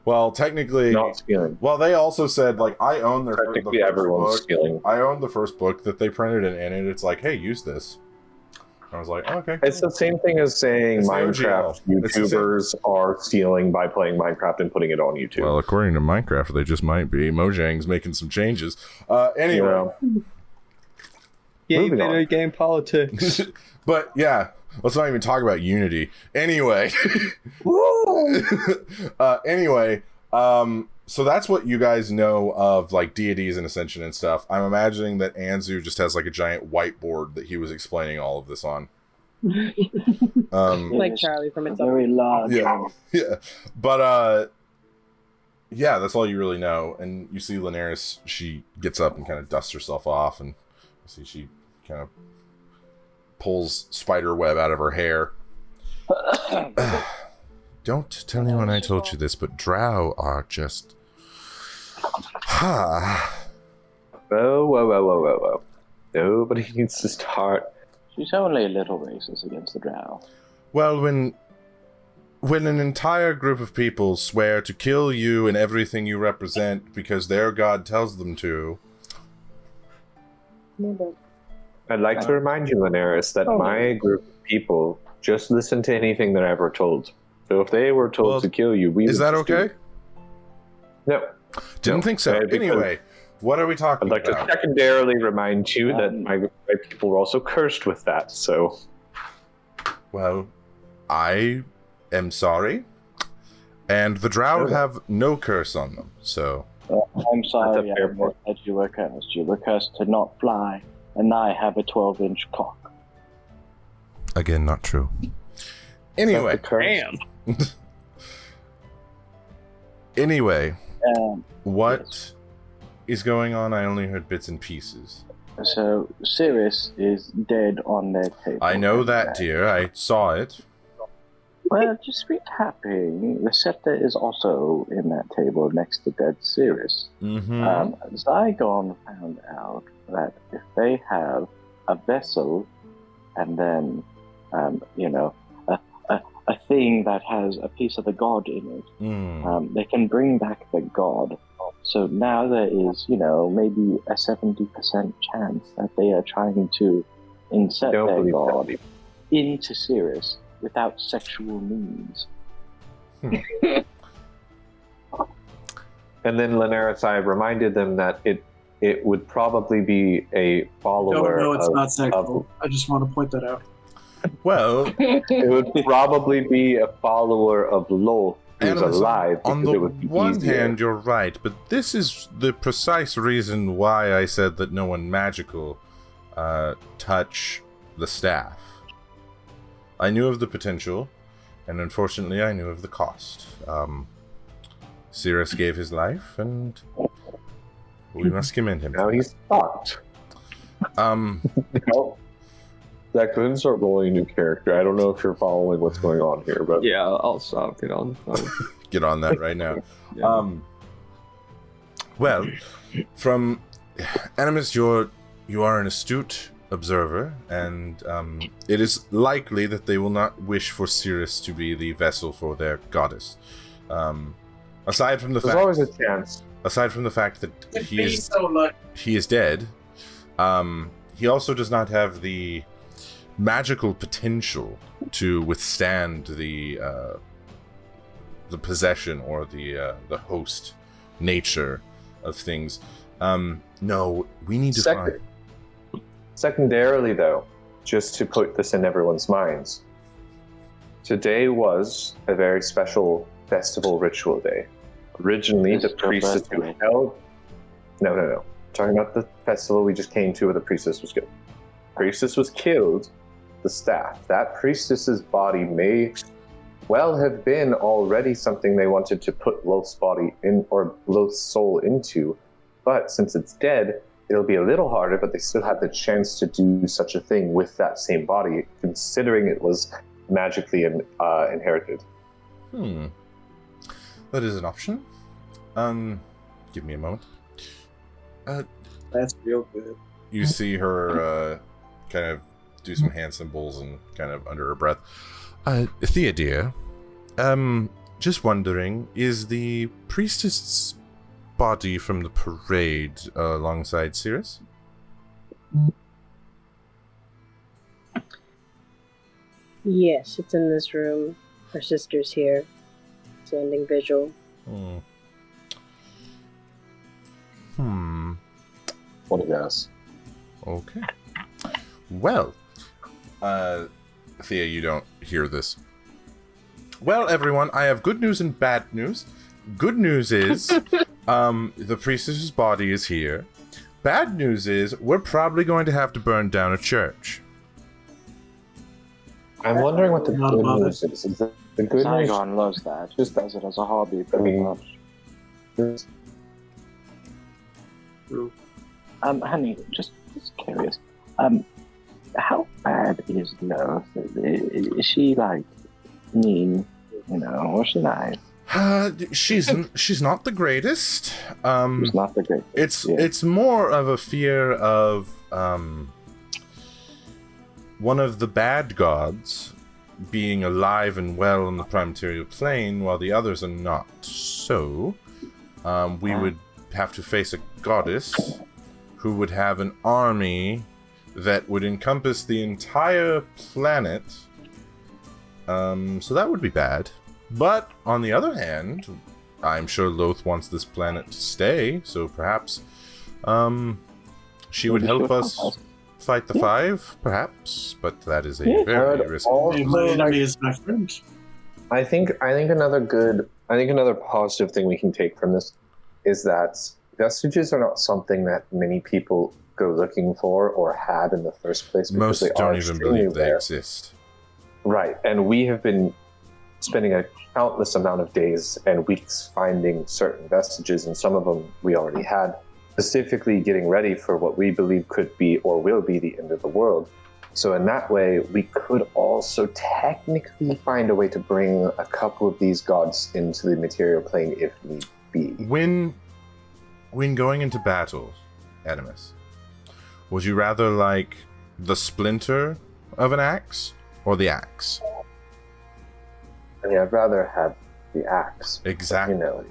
Well, technically, not stealing. Well, they also said like I own their first book. Stealing. I own the first book that they printed, and in it, it's like, hey, use this. I was like, okay. It's the same thing as saying Minecraft YouTubers are stealing by playing Minecraft and putting it on YouTube. Well, according to Minecraft, they just might be. Mojang's making some changes. Anyway. Yay, video game politics. But yeah, let's not even talk about Unity. Anyway. So that's what you guys know of like deities and Ascension and stuff. I'm imagining that Anzu just has like a giant whiteboard that he was explaining all of this on. Like Charlie from It's very large. Yeah. But yeah, that's all you really know. And you see Linares, she gets up and kind of dusts herself off, and see, she kind of pulls spider web out of her hair. Don't tell anyone I told you this, but drow are just... Whoa. Nobody needs to start. She's only a little racist against the drow. Well, when an entire group of people swear to kill you and everything you represent because their god tells them to... I'd like to remind you, Linares, that my group of people just listen to anything they're ever told. So if they were told to kill you, we is that okay? No. Didn't think so. Anyway, what are we talking about? I'd like to secondarily remind you that my people were also cursed with that, so... Well, I am sorry. And the drow have no curse on them, so... I'm sorry, that you were cursed. You were cursed to not fly, and I have a 12-inch cock. Again, not true. Anyway. Damn. Anyway, what is going on? I only heard bits and pieces. So, Sirius is dead on their table. I know that, dear. I saw it. Well, just be happy. The scepter is also in that table next to dead Sirius. Mm-hmm. Zygon found out that if they have a vessel and then, a thing that has a piece of the god in it. They can bring back the god. So now there is, maybe a 70% chance that they are trying to insert their god into Sirius without sexual means. And then Linares, reminded them that it would probably be a follower. No, it's not sexual. I just want to point that out. Well, it would probably be a follower of Lolth who's alive. On the one hand, you're right, but this is the precise reason why I said that no one magical touch the staff. I knew of the potential, and unfortunately I knew of the cost. Sirius gave his life, and we must commend him. Now he's fucked. That couldn't start rolling a new character. I don't know if you're following what's going on here, but yeah, I'll get on. Get on that right now. Yeah. Well, from Animus, you are an astute observer, and it is likely that they will not wish for Sirius to be the vessel for their goddess. Aside from the there's always a chance. Aside from the fact that he is dead, he also does not have the magical potential to withstand the possession or the host nature of things. No, we need to find. Secondarily, though, just to put this in everyone's minds, today was a very special festival ritual day. Originally, the priestess who held... No. Talking about the festival we just came to where the priestess was killed. Priestess was killed, the staff. That priestess's body may well have been already something they wanted to put Lolth's body in, or Lolth's soul into, but since it's dead, it'll be a little harder, but they still had the chance to do such a thing with that same body, considering it was magically inherited. That is an option. Give me a moment. That's real good. You see her kind of do some hand symbols and kind of under her breath. Thea dear, just wondering, is the priestess' body from the parade alongside Sirius? Yes, it's in this room. Her sister's here, standing vigil. What a guess. Okay. Well, Thea, you don't hear this. Well, everyone, I have good news and bad news. Good news is, the priestess's body is here. Bad news is, we're probably going to have to burn down a church. I'm wondering what the good news is. Is the good news? Saigon loves that. Just does it as a hobby, pretty much. Honey, just curious. How bad is Lolth? Is she mean? Or is she nice? She's not the greatest. She's not the greatest. It's more of a fear of one of the bad gods being alive and well in the prime material plane, while the others are not. So, we would have to face a goddess who would have an army that would encompass the entire planet. So that would be bad. But on the other hand, I'm sure Lolth wants this planet to stay, so perhaps she would help us fight the Five, perhaps. But that is a very risky. I think another positive thing we can take from this is that vestiges are not something that many people go looking for or had in the first place. Most don't even believe they exist. Right, and we have been spending a countless amount of days and weeks finding certain vestiges, and some of them we already had, specifically getting ready for what we believe could be or will be the end of the world. So in that way, we could also technically find a way to bring a couple of these gods into the material plane if need be. When going into battle, Animus, would you rather like the splinter of an axe or the axe? I mean, I'd rather have the axe. Exactly. You know.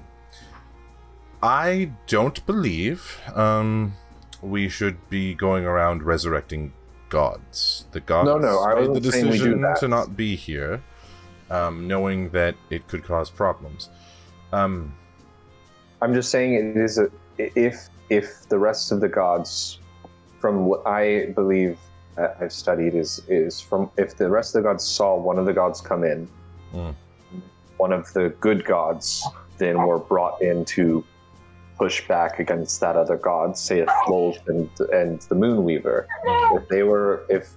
I don't believe we should be going around resurrecting gods. The gods I made the wasn't saying we do decision that. to not be here, knowing that it could cause problems. I'm just saying it is if the rest of the gods, from what I believe I've studied, is from if the rest of the gods saw one of the gods come in, one of the good gods then were brought in to push back against that other god, say if Lolth and the Moonweaver.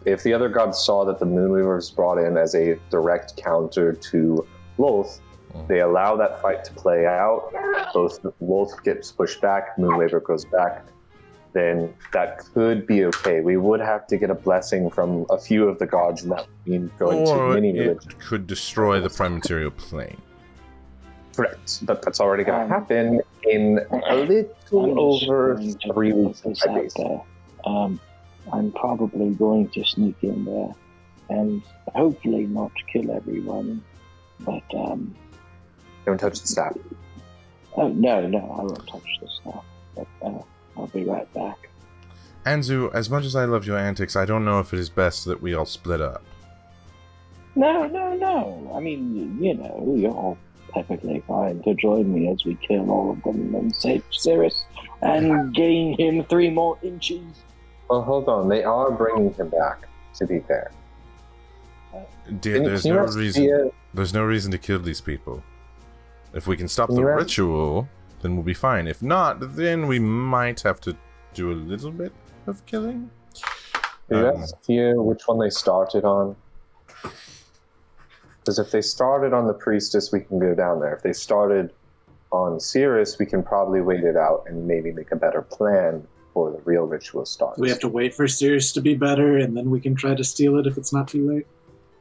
If the other gods saw that the Moonweaver was brought in as a direct counter to Lolth, they allow that fight to play out. Both Lolth gets pushed back, Moonweaver goes back. Then that could be okay. We would have to get a blessing from a few of the gods, and that would mean going to many religions. It could destroy the prime material plane. Correct, but that's already going to happen in a little over 3 weeks. I'm probably going to sneak in there and hopefully not kill everyone, but don't touch the staff. Oh no, I won't touch the staff. But I'll be right back. Anzu, as much as I love your antics, I don't know if it is best that we all split up. No. I mean, you're all perfectly fine to join me as we kill all of them and save Cirrus and gain him 3 more inches. Well, hold on. They are bringing him back, to be fair. Dear, there's no reason to kill these people. If we can stop the ritual, then we'll be fine. If not, then we might have to do a little bit of killing. Do you ask Thea which one they started on? Because if they started on the priestess, we can go down there. If they started on Cirrus, we can probably wait it out and maybe make a better plan before the real ritual starts. We have to wait for Cirrus to be better, and then we can try to steal it if it's not too late.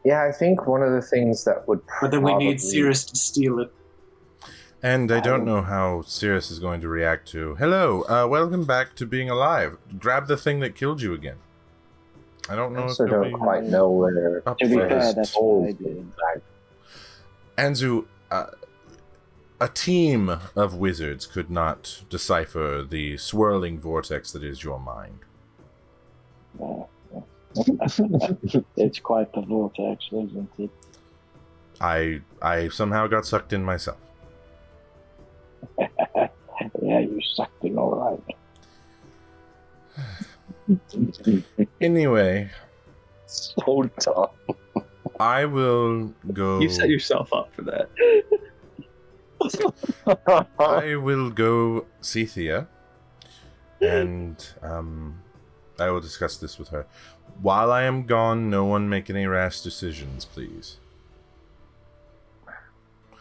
Yeah, I think one of the things that would But then we need Cirrus to steal it. And I don't know how Cirrus is going to react to, hello, welcome back to being alive. Grab the thing that killed you again. I don't know if I don't quite know where. To be fair, that's what I did. Anzu, a team of wizards could not decipher the swirling vortex that is your mind. It's quite the vortex, isn't it? I somehow got sucked in myself. Yeah, you sucked in all right. Anyway, so tough. I will go. You set yourself up for that. I will go see Thea, and I will discuss this with her. While I am gone, no one make any rash decisions, please.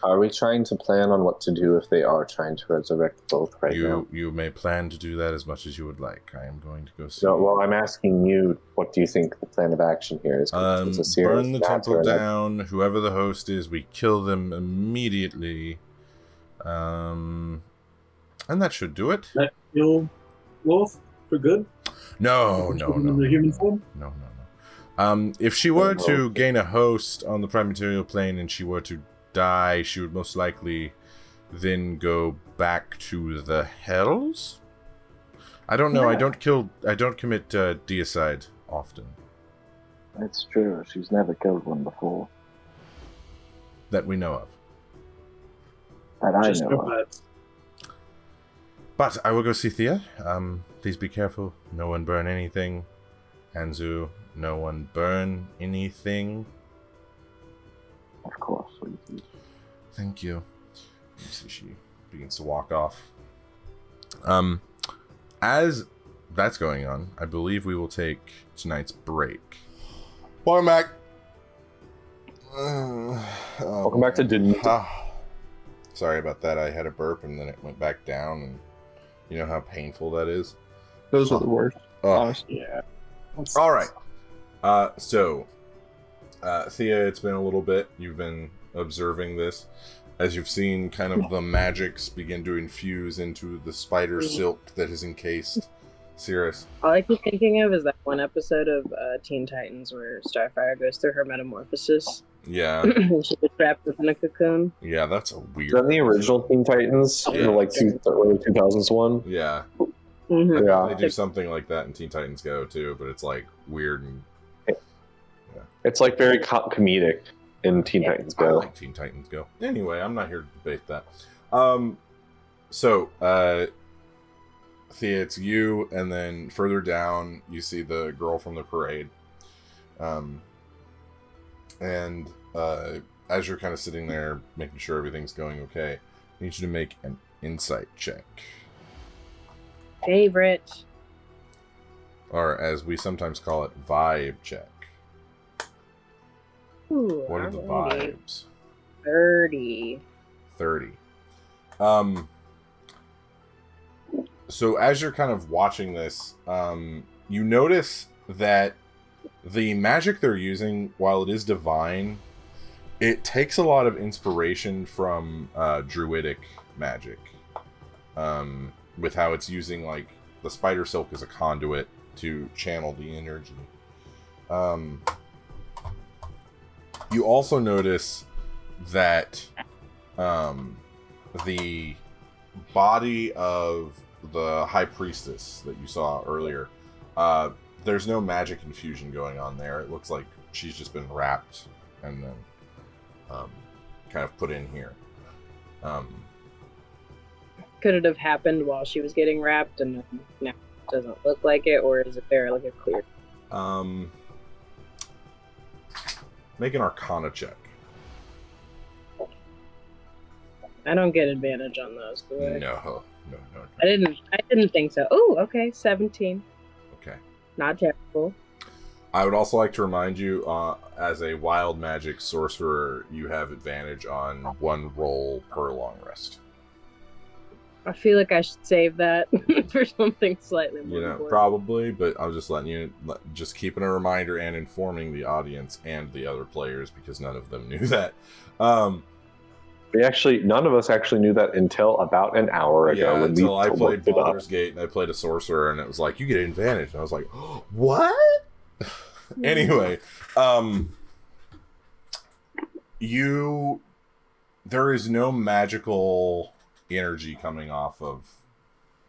Are we trying to plan on what to do if they are trying to resurrect both now? You may plan to do that as much as you would like. I am going to go see. No, well, I'm asking you, what do you think the plan of action here is? Burn the temple down. Whoever the host is, we kill them immediately. And that should do it. That kill Lolth for good? No. In the human form? No. If she were to gain a host on the prime material plane and she were to die, she would most likely then go back to the hells. I don't know. Yeah. I don't commit deicide often. That's true. She's never killed one before that we know of. That I know of. But I will go see Thea. Please be careful. No one burn anything. Anzu, no one burn anything. Of course. Thank you. Let me see. She begins to walk off. As that's going on, I believe we will take tonight's break. Welcome back. Welcome back to Dunedin. Sorry about that. I had a burp and then it went back down, and you know how painful that is. Those are the worst. Yeah. All right. So, Thea, it's been a little bit. You've been observing this. As you've seen kind of the magics begin to infuse into the spider silk that has encased Cirrus. All I keep thinking of is that one episode of Teen Titans where Starfire goes through her metamorphosis. Yeah. She was trapped within a cocoon. Yeah, that's a weird. Is that the original Teen Titans? Yeah. The early 2000s one? Yeah. Mm-hmm. Yeah. They do something like that in Teen Titans Go too, but it's like weird and It's like very comedic in Teen Titans I Go. like Teen Titans Go. Anyway, I'm not here to debate that. So, Thea, it's you, and then further down, you see the girl from the parade. And as you're kind of sitting there, making sure everything's going okay, I need you to make an insight check. Favorite. Or as we sometimes call it, vibe check. Ooh, What are the alrighty. vibes? 30. 30. So as you're kind of watching this, you notice that the magic they're using, while it is divine, it takes a lot of inspiration from druidic magic. With how it's using, like, the spider silk as a conduit to channel the energy. You also notice that the body of the high priestess that you saw earlier, there's no magic infusion going on there. It looks like she's just been wrapped and then kind of put in here. Could it have happened while she was getting wrapped and then now it doesn't look like it, or is it there like a clear? Make an Arcana check. I don't get advantage on those, do I? No. I didn't think so. Oh, okay, 17. Okay. Not terrible. I would also like to remind you, as a wild magic sorcerer, you have advantage on one roll per long rest. I feel like I should save that for something slightly more important. Probably, but I'm just letting you, just keeping a reminder and informing the audience and the other players, because none of them knew that. None of us actually knew that until about an hour ago. Yeah, when until I played Baldur's Gate and I played a sorcerer, and it was like, you get advantage. And I was like, oh, what? Anyway, there is no magical energy coming off of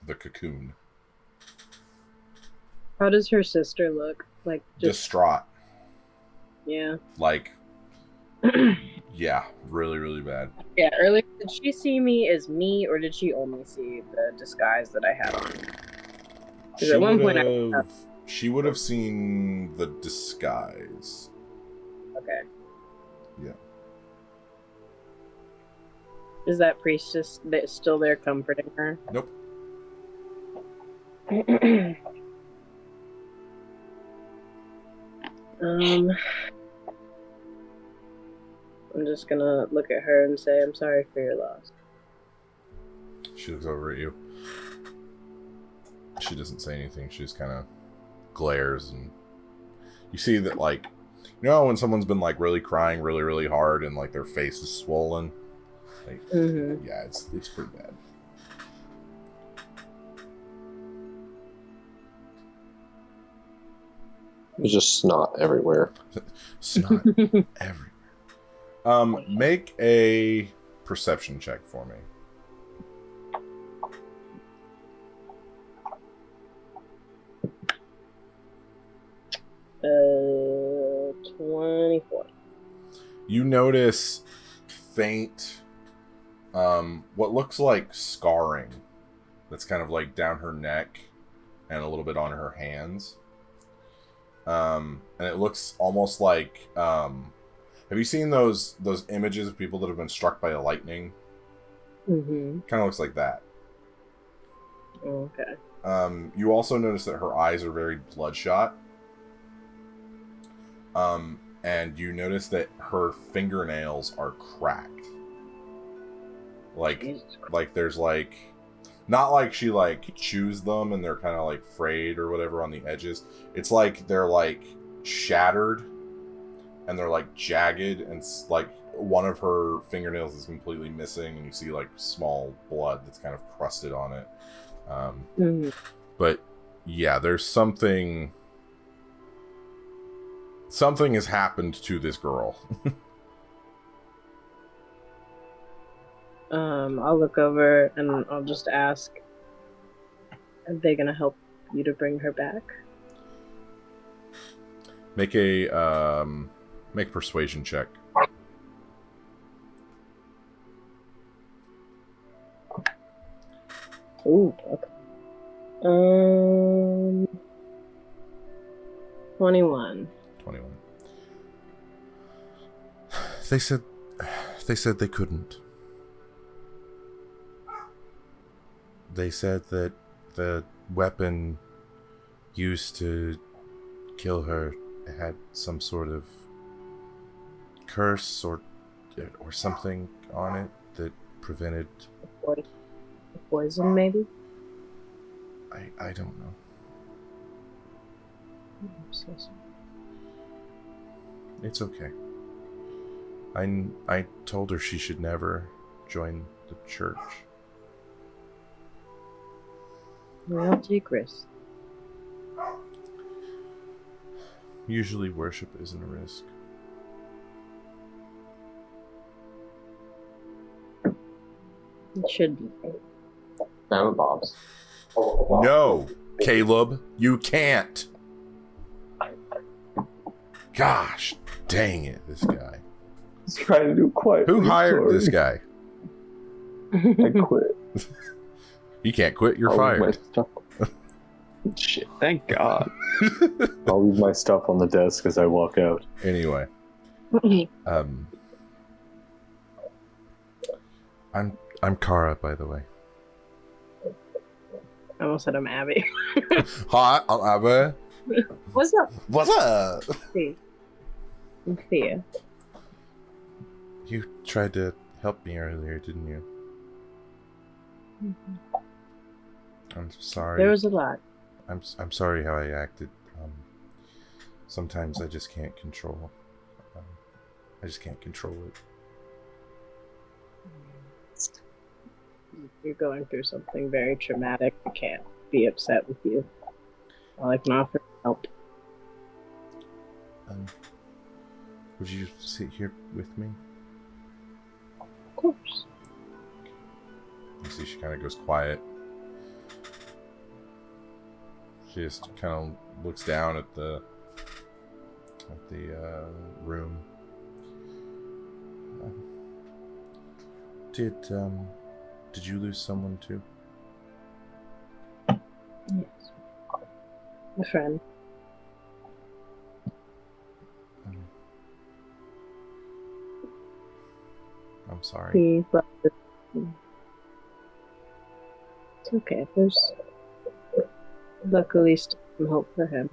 the cocoon. How does her sister look? Like, just Distraught. Yeah. Like, yeah, really, really bad. Yeah, earlier, did she see me as me, or did she only see the disguise that I had on? Because at one point she would have seen the disguise. Okay. Yeah. Is that priestess still there comforting her? Nope. I'm just gonna look at her and say, I'm sorry for your loss. She looks over at you. She doesn't say anything. She just kind of glares, and you see that, like, you know when someone's been, like, really crying really, really hard and, like, their face is swollen? Like, yeah, it's pretty bad. There's just snot everywhere. Snot everywhere. Make a perception check for me. Uh, 24. You notice faint, what looks like scarring that's kind of like down her neck and a little bit on her hands. And it looks almost like, have you seen those images of people that have been struck by a lightning? Mm-hmm. Kind of looks like that. Okay. You also notice that her eyes are very bloodshot. And you notice that her fingernails are cracked. Like there's like, not like she like chews them and they're kind of like frayed or whatever on the edges. It's like they're like shattered and they're like jagged, and like one of her fingernails is completely missing, and you see like small blood that's kind of crusted on it. But yeah, there's something something has happened to this girl. I'll look over and I'll just ask, are they gonna help you to bring her back? Make a persuasion check. Ooh, okay. 21. 21. They said they couldn't. They said that the weapon used to kill her had some sort of curse or something on it that prevented Poison, maybe? I don't know. I'm so sorry. It's okay. I told her she should never join the church. Well, take risks. Usually worship isn't a risk. It should be. No, Bob's. No, Caleb, you can't. Gosh, dang it, this guy. He's trying to do quiet. Who hired this guy? I quit. You can't quit, you're I'll fired. leave my stuff. Shit. Thank God. I'll leave my stuff on the desk as I walk out. Anyway. I'm Kara, by the way. I almost said I'm Abby. Hi, I'm Abby. What's up? What's up? I'm Thea. You tried to help me earlier, didn't you? Mm-hmm. I'm sorry. There was a lot. I'm sorry how I acted. Sometimes I just can't control. I just can't control it. You're going through something very traumatic. I can't be upset with you. All I can offer is help. Would you sit here with me? Of course. You see, she kind of goes quiet. She just kind of looks down at the room. Did you lose someone too? Yes. A friend. I'm sorry. He left it. It's okay. There's luckily still some hope for him.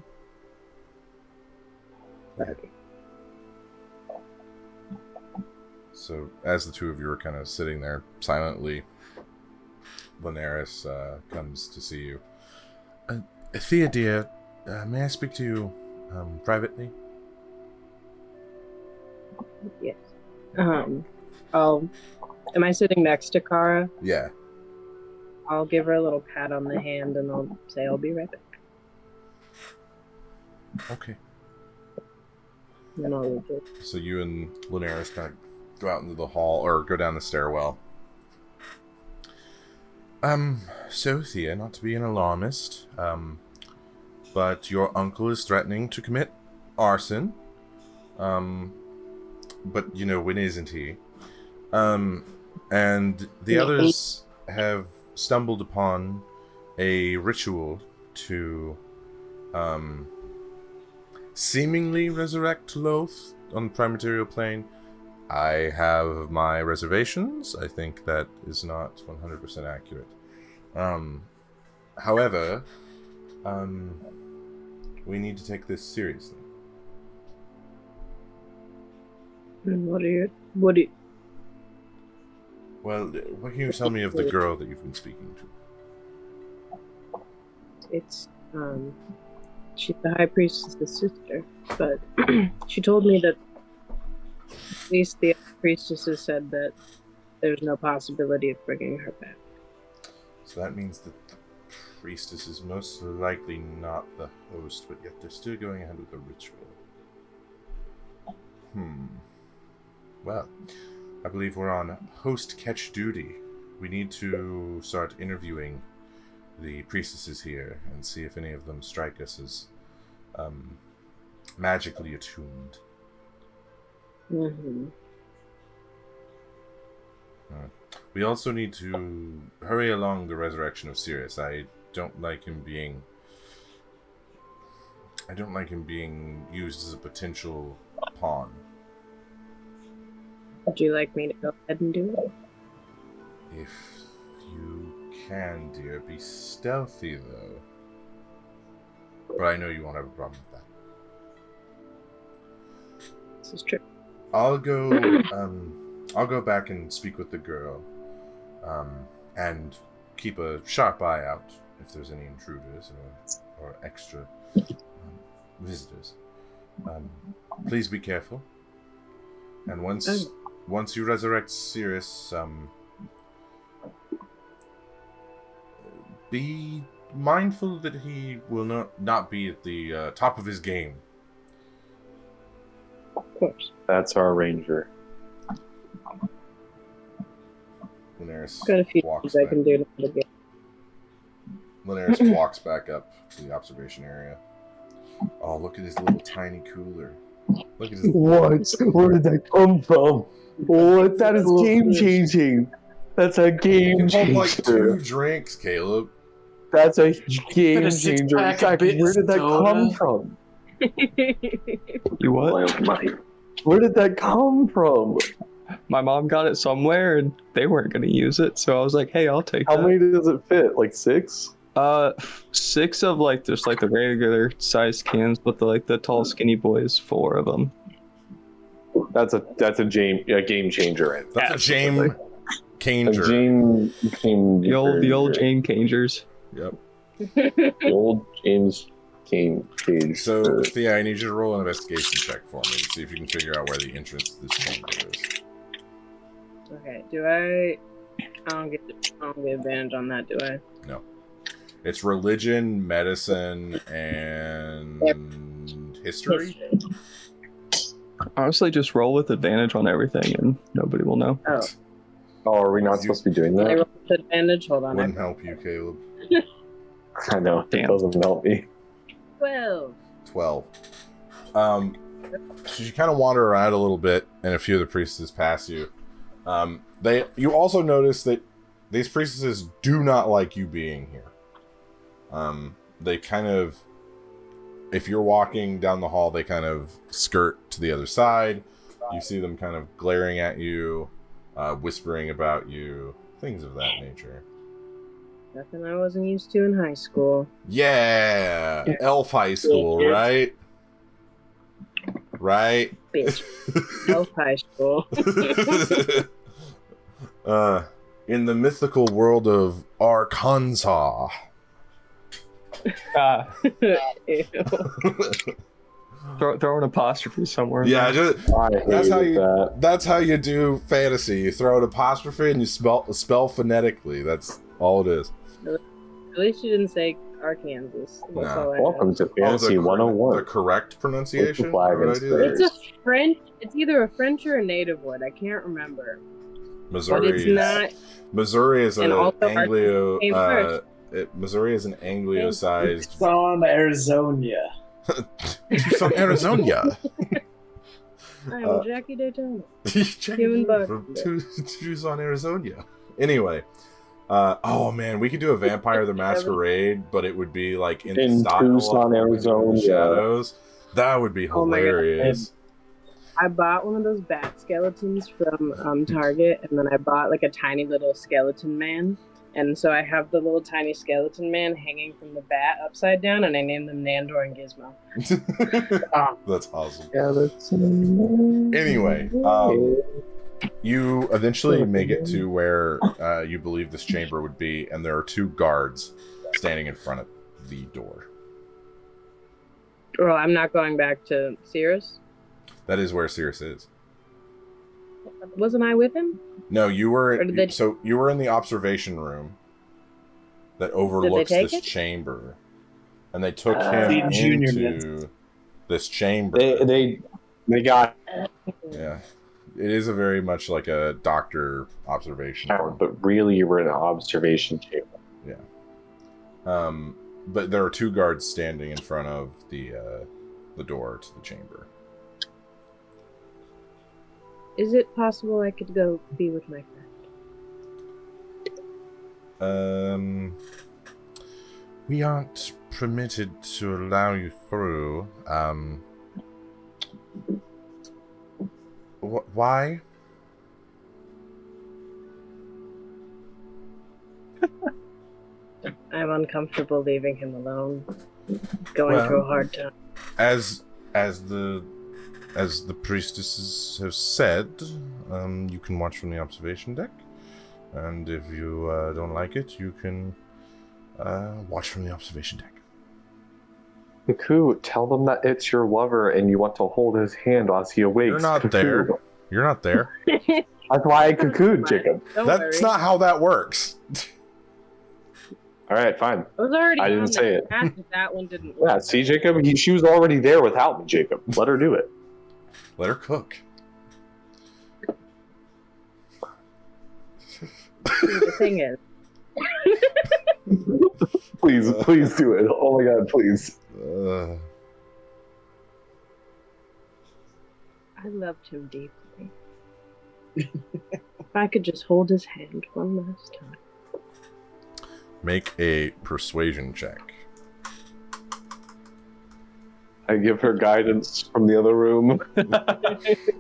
So, as the two of you are kind of sitting there silently, Linares comes to see you. Thea, dear, may I speak to you privately? Yes. Am I sitting next to Kara? Yeah. I'll give her a little pat on the hand and I'll say I'll be right back. Okay. Then I'll leave it. So you and Linares kind of go out into the hall, or go down the stairwell. So Thea, not to be an alarmist, but your uncle is threatening to commit arson. But, you know, when isn't he? And the others have stumbled upon a ritual to, seemingly resurrect Lolth on the Primaterial Plane. I have my reservations. I think that is not 100% accurate. However, we need to take this seriously. What do you... Well, what can you tell me of the girl that you've been speaking to? It's, she's the High Priestess's sister, but she told me that at least the other priestesses said that there's no possibility of bringing her back. So that means that the priestess is most likely not the host, but yet they're still going ahead with the ritual. Well, I believe we're on host catch duty. We need to start interviewing the priestesses here and see if any of them strike us as magically attuned. Mm-hmm. We also need to hurry along the resurrection of Sirius. I don't like him being used as a potential pawn. Would you like me to go ahead and do it? If you can, dear. Be stealthy, though. But I know you won't have a problem with that. This is true. I'll go back and speak with the girl, and keep a sharp eye out if there's any intruders or extra visitors. Please be careful. And once you resurrect Sirius, be mindful that he will not be at the top of his game. Of course. That's our ranger. Linares Got a few walks things I back. can do to mitigate. Linares walks back up to the observation area. Oh, look at his little tiny cooler. Look at his. What? Where did that come from? What? That is game changing. That's a game Hold changer. like 2 drinks, Caleb. That's a game But a changer. six-pack of Zach, where did that soda. come from? You what? Oil money. Where did that come from? My mom got it somewhere and they weren't going to use it, so I was like, hey, I'll take How that. many does it fit? Like 6? 6 of like just like the regular size cans, but the tall skinny boys, 4 of them. That's a game changer. That's a James A Canger. The old Jane Cangers. Yep. The old James Kane cage. So, Thea, I need you to roll an investigation check for me to see if you can figure out where the entrance to this chamber is. Okay, I don't get advantage on that, do I? No. It's religion, medicine, and history? Honestly, just roll with advantage on everything and nobody will know. Oh, Oh, are we not supposed to be doing I that? roll with advantage? Hold on. Wouldn't help you, Caleb. I know. It Damn. doesn't help me. 12. 12. So you kind of wander around a little bit, and a few of the priestesses pass you. You also notice that these priestesses do not like you being here. They kind of, if you're walking down the hall, they kind of skirt to the other side. You see them kind of glaring at you, whispering about you, things of that nature. Nothing I wasn't used to in high school. Yeah, elf high school, right? Right? Bitch. Elf high school. In the mythical world of Arkansas. Ew. Throw an apostrophe somewhere. Yeah, that's how you. that. That's how you do fantasy. You throw an apostrophe and you spell phonetically. That's all it is. At least you didn't say Arkansas. That's No. all I know. Welcome to Oh, Fantasy the 101. correct pronunciation. Flagon What did I do there? Slayers. It's a French. It's either a French or a native word. I can't remember. Missouri. But it's not. Missouri is And an also Anglo. came first. Missouri is an Anglo-sized. Tucson, Arizona. Tucson, Arizona. I'm Jackie Daytona. Jackie Human bug. from Tucson, Arizona. Anyway, oh man, we could do a Vampire the Masquerade, but it would be like in the In style Tucson, of Arizona. the Shadows. That would be Oh my God. hilarious. I bought one of those bat skeletons from Target, and then I bought like a tiny little skeleton man. And so I have the little tiny skeleton man hanging from the bat upside down, and I named them Nandor and Gizmo. That's awesome. Yeah, that's. Anyway, you eventually make it to where you believe this chamber would be, and there are 2 guards standing in front of the door. Well, I'm not going back to Cirrus. That is where Cirrus is. Wasn't I with him? No, you were. Or did they- So you were in the observation room that overlooks take this it? chamber, and they took him The junior into this chamber. They They got Yeah. It is a very much like a doctor observation. but really we're in an observation chamber. Yeah. But there are 2 guards standing in front of the door to the chamber. Is it possible I could go be with my friend? We aren't permitted to allow you through. Why? I'm uncomfortable leaving him alone, going through a hard time. As the priestesses have said, you can watch from the observation deck, and if you don't like it, you can watch from the observation deck. Cuckoo, tell them that it's your lover and you want to hold his hand as he awakes. You're not there. You're not there. That's why I cuckooed, Jacob. That's not how that works. All right, fine. I didn't say it. That one didn't work. Yeah, see, Jacob? She was already there without me, Jacob. Let her do it. Let her cook. The thing is... Please do it. Oh my god, please. I loved him deeply. If I could just hold his hand one last time. Make a persuasion check. I give her guidance from the other room.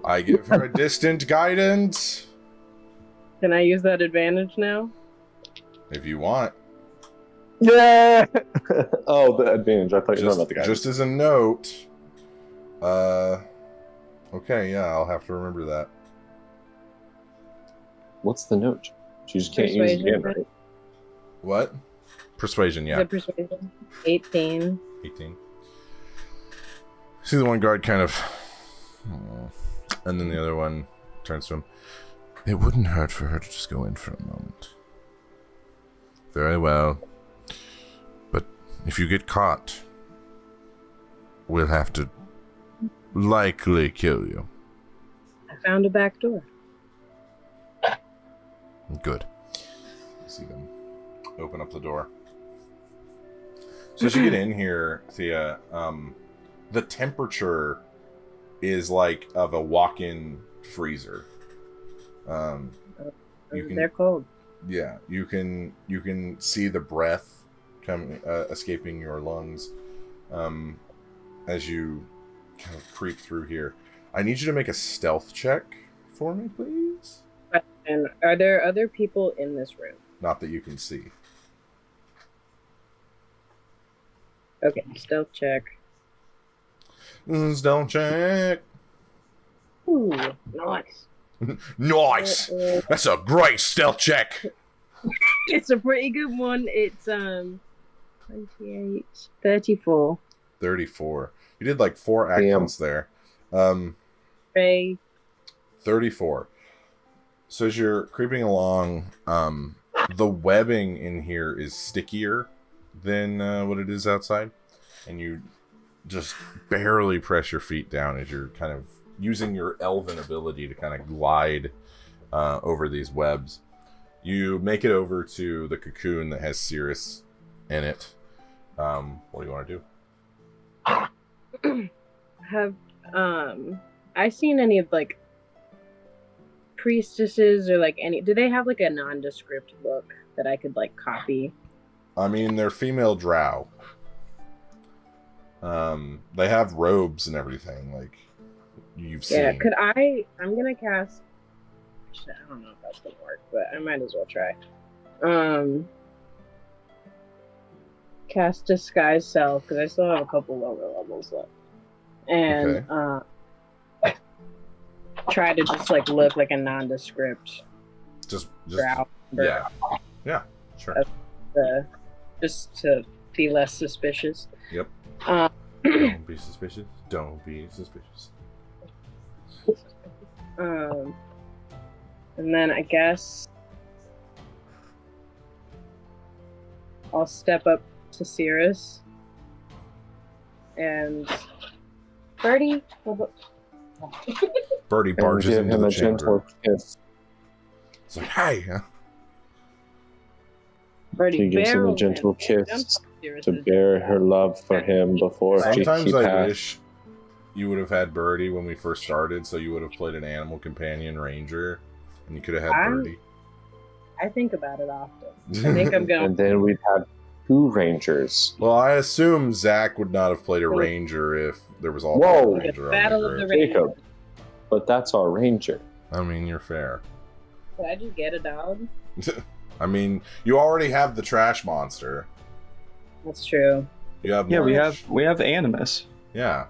I give her a distant guidance. Can I use that advantage now? If you want. Yeah! Oh, the advantage. I thought you were talking about the guidance. Just as a note. Okay, yeah, I'll have to remember that. What's the note? You just can't use it again, right? What? Persuasion, yeah. Is it persuasion? 18. 18. See the one guard kind of... and then the other one turns to him. It wouldn't hurt for her to just go in for a moment. Very well. But if you get caught, we'll have to likely kill you. I found a back door. Good. See them open up the door. So as you get in here, Thea, the temperature is like of a walk-in freezer. They're cold. Yeah, you can see the breath escaping your lungs as you kind of creep through here. I need you to make a stealth check for me, please. And are there other people in this room? Not that you can see. Okay, stealth check. Stealth check. Ooh, nice. Nice. That's a great stealth check. It's a pretty good one. It's 28, 34. 34. You did like 4 actions there. 34. So as you're creeping along, the webbing in here is stickier than what it is outside, and you just barely press your feet down as you're kind of using your elven ability to kind of glide over these webs. You make it over to the cocoon that has Cirrus in it. What do you want to do? Have I seen any of like priestesses or like any? Do they have like a nondescript book that I could like copy? I mean, they're female drow. They have robes and everything, like you've seen. Yeah, could I? I'm gonna cast. Actually, I don't know if that's gonna work, but I might as well try. Cast Disguise Self because I still have a couple lower levels left, and try to just like look like a nondescript. Just drow. Yeah, sure. Just to be less suspicious. Yep. Don't be suspicious. Don't be suspicious. And then I guess I'll step up to Cirrus and Birdie. Birdie barges into the chamber. Gentle kiss. It's like, hey, huh? She gives him a gentle kiss to bear her love for him before Sometimes she I passed. wish you would have had Birdie when we first started, so you would have played an animal companion ranger, and you could have had Birdie. I think about it often. I think I'm going. And then we'd have 2 rangers. Well, I assume Zach would not have played a ranger if there was all Whoa. ranger Battle on of the the group. Rangers. Jacob. But that's our ranger. I mean, you're fair. Could I just get a dog? I mean, you already have the trash monster. That's true. You have we have Animus. Yeah.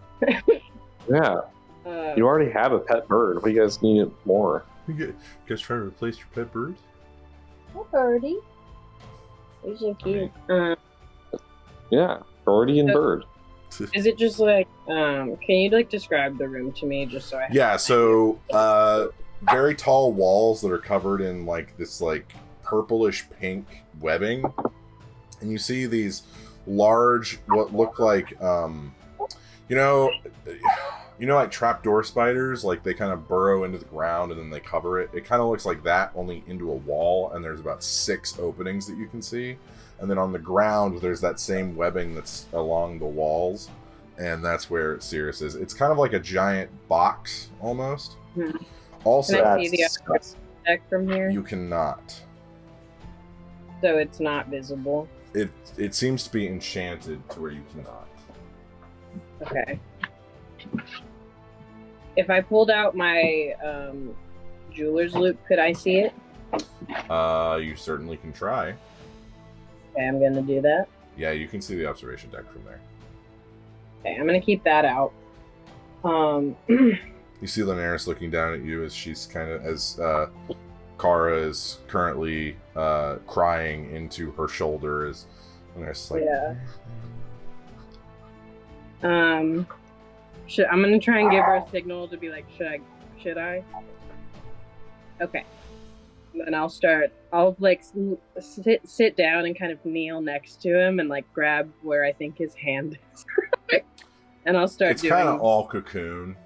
Yeah. You already have a pet bird. We guys need more. You guys trying to replace your pet bird? Hi, Birdie. He's so cute. Yeah. Birdie and bird. Is it just like, can you like describe the room to me just so I have Yeah, so very tall walls that are covered in like this like purplish pink webbing, and you see these large what look like like trapdoor spiders, like they kind of burrow into the ground and then they cover it. It kind of looks like that, only into a wall, and there's about 6 openings that you can see. And then on the ground, there's that same webbing that's along the walls, and that's where Cirrus is. It's kind of like a giant box, almost. Hmm. Also, Can I see the other deck from here? you cannot. So it's not visible. It seems to be enchanted to where you cannot. Okay. If I pulled out my jeweler's loop, could I see it? You certainly can try. Okay, I'm gonna do that. Yeah, you can see the observation deck from there. Okay, I'm gonna keep that out. You see Linares looking down at you as she's kind of as Kara is currently crying into her shoulder as Linares is like. Yeah. I'm gonna try and give her a signal to be like, should I? Okay. And I'll like sit down and kind of kneel next to him and like grab where I think his hand is. And I'll start It's doing. kind of all cocoon.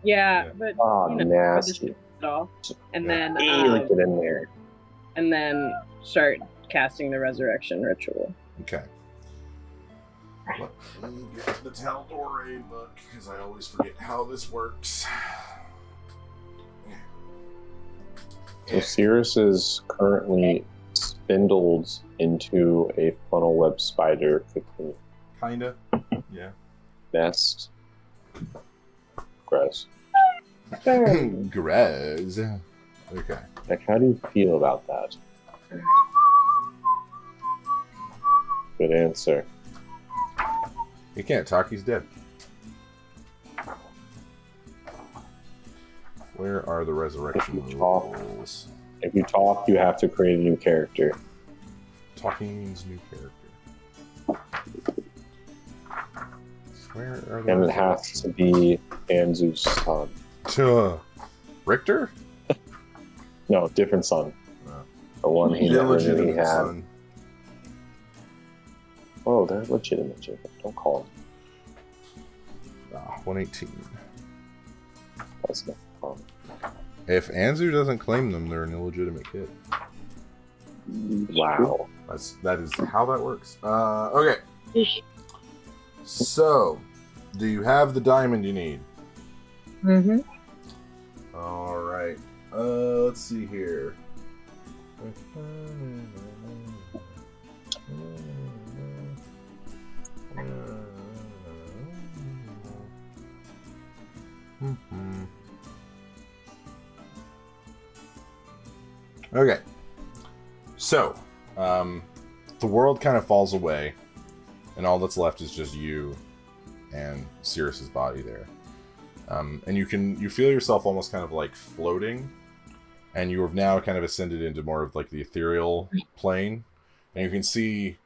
Yeah, but nasty. It all. And Yeah. then Get in there. and then start casting the resurrection ritual. Okay. Let me get the Taldor aid book because I always forget how this works. So Cirrus is currently spindled into a funnel web spider cocoon Kinda. Yeah. nest. Gross. Gross. Okay. Like, how do you feel about that? Good answer. He can't talk, he's dead. Where are the resurrection rules? If you talk, you have to create a new character. Talking means new character. Where are the And it has to be Anzu's son. Richter? No, different son. Oh. The one he never knew he Illegitimate had. son. Oh, they're legitimate, Jacob. Don't call them. 118. That's not fun. If Anzu doesn't claim them, they're an illegitimate kid. Wow. That is how that works. Okay. So, do you have the diamond you need? Mm-hmm. All right. Let's see here. Okay. So, the world kind of falls away, and all that's left is just you and Cirrus's body there. And you feel yourself almost kind of like floating, and you have now kind of ascended into more of like the ethereal plane, and you can see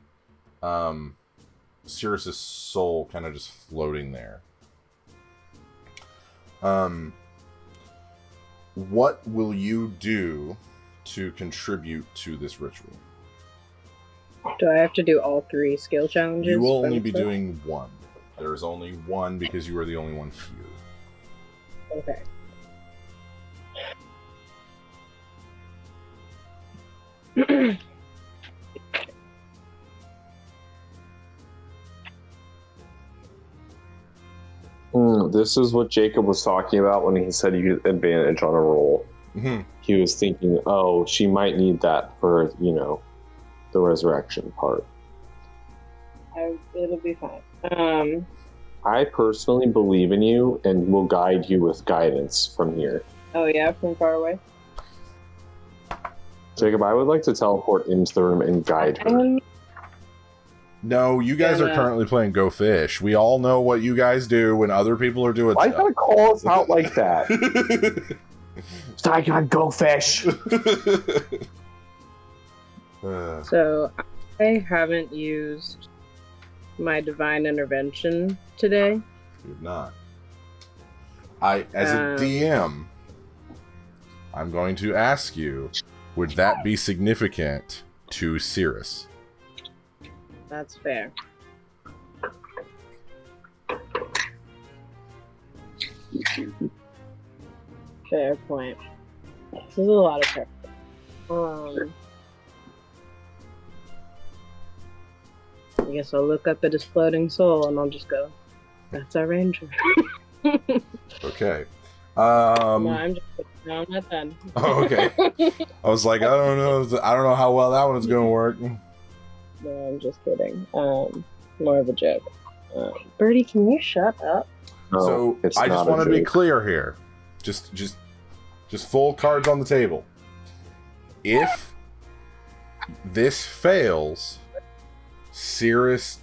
Cirrus's soul kind of just floating there. What will you do to contribute to this ritual? Do I have to do all 3 skill challenges? You will only be doing one. There is only one because you are the only one here. Okay. This is what Jacob was talking about when he said you get advantage on a roll. Mm-hmm. He was thinking, oh, she might need that for, the resurrection part. It'll be fine. I personally believe in you and will guide you with guidance from here. Oh yeah, from far away? Jacob, I would like to teleport into the room and guide her. No, you guys are currently playing Go Fish. We all know what you guys do when other people are doing Why stuff. you gotta call us out like that? I gotta go fish. So, I haven't used my divine intervention today. You've not. As a DM, I'm going to ask you, would that be significant to Cirrus? That's fair. Fair point. This is a lot of pressure. I guess I'll look up at his floating soul and I'll just go, that's our ranger. Okay. No, I'm not done. Oh, okay. I was like, I don't know how well that one's going to work. No, I'm just kidding. More of a joke. Birdie, can you shut up? No, so I just want to be clear here. Just full cards on the table. If this fails, Cirrus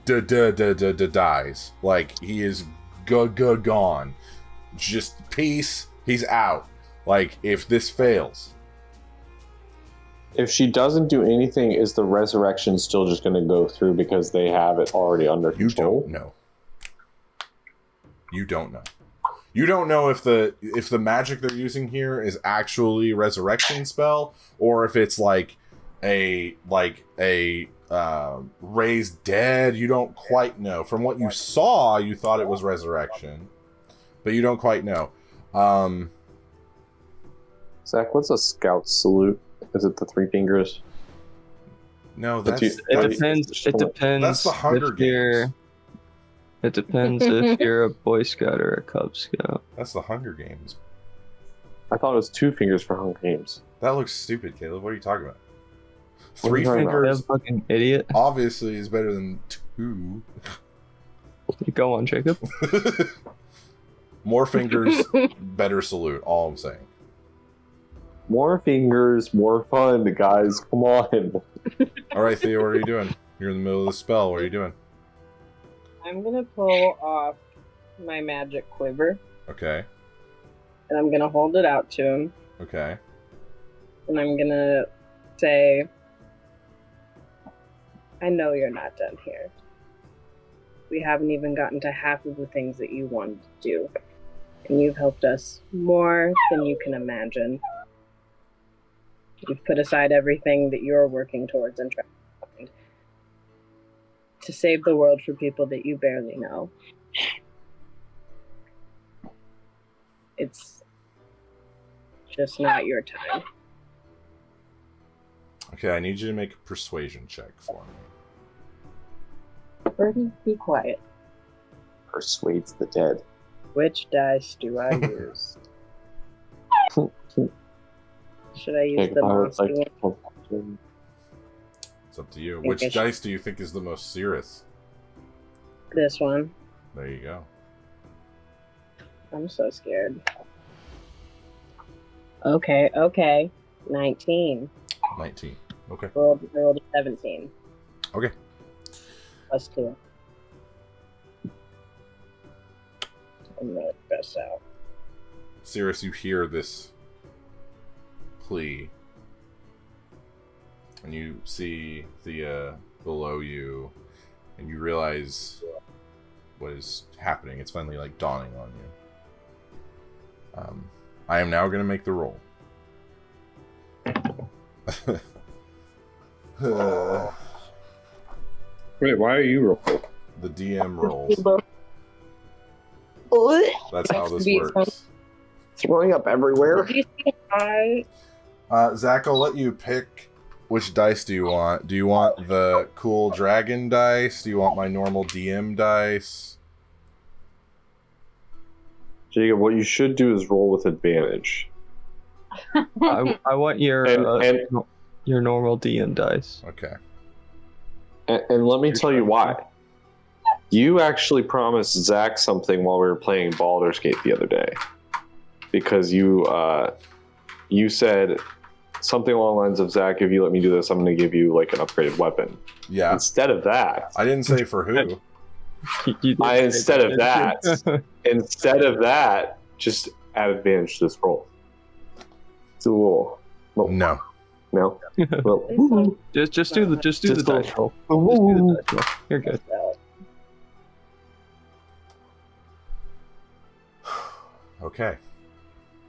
dies. Like, he is gone. Just peace. He's out. Like, if this fails. If she doesn't do anything, is the resurrection still just going to go through because they have it already under control? You don't know. You don't know. You don't know if the magic they're using here is actually resurrection spell, or if it's like a raised dead. You don't quite know. From what you saw, you thought it was resurrection, but you don't quite know. Zach, what's a scout salute? Is it the 3 fingers? No, it depends. It depends. That's the Hunger Games. It depends if you're a Boy Scout or a Cub Scout. That's the Hunger Games. I thought it was 2 fingers for Hunger Games. That looks stupid, Caleb. What are you talking about? What 3 fingers, fucking idiot. Obviously, is better than 2. Go on, Jacob. More fingers, better salute. All I'm saying. More fingers, more fun, guys. Come on. All right, Theo, what are you doing? You're in the middle of the spell. What are you doing? I'm gonna pull off my magic quiver. Okay. And I'm gonna hold it out to him. Okay. And I'm gonna say, I know you're not done here. We haven't even gotten to half of the things that you wanted to do. And you've helped us more than you can imagine. You've put aside everything that you're working towards and trying to find to save the world for people that you barely know. It's just not your time. Okay, I need you to make a persuasion check for me. Birdie, be quiet. Persuades the dead. Which dice do I use? Should I use the monster one? It's up to you. Which dice do you think is the most serious? This one. There you go. I'm so scared. Okay. 19. 19. Okay. Rolled a 17. Okay. Plus 2. I'm really stressed out. Cirrus, you hear this plea, and you see the below you, and you realize what is happening. It's finally like dawning on you. I am now going to make the roll. Wait, why are you rolling? The DM rolls. That's how this Be works. Throwing up everywhere. Zach, I'll let you pick which dice do you want. Do you want the cool dragon dice? Do you want my normal DM dice? Jacob, what you should do is roll with advantage. I want your normal DM dice. Okay. And let me tell you why. You actually promised Zach something while we were playing Baldur's Gate the other day. Because you said something along the lines of, Zach, if you let me do this, I'm going to give you like an upgraded weapon. Yeah. Instead of that... I didn't say for who. Instead of that, just add advantage to this roll. It's a little... No. No? Well, just do the dice roll. Just do the dice roll. You're good. Okay.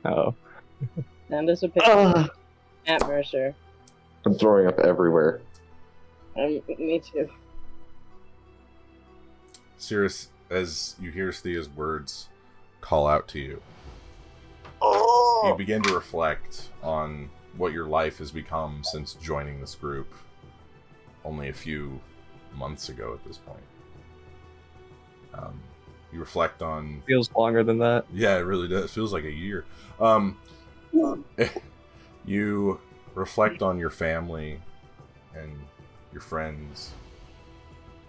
Oh. And there's a picture at Mercer. I'm throwing up everywhere. Me too. Cirrus, as you hear Thea's words call out to you, you begin to reflect on what your life has become since joining this group only a few months ago at this point. You reflect on... Feels longer than that. Yeah, it really does. It feels like a year. You reflect on your family and your friends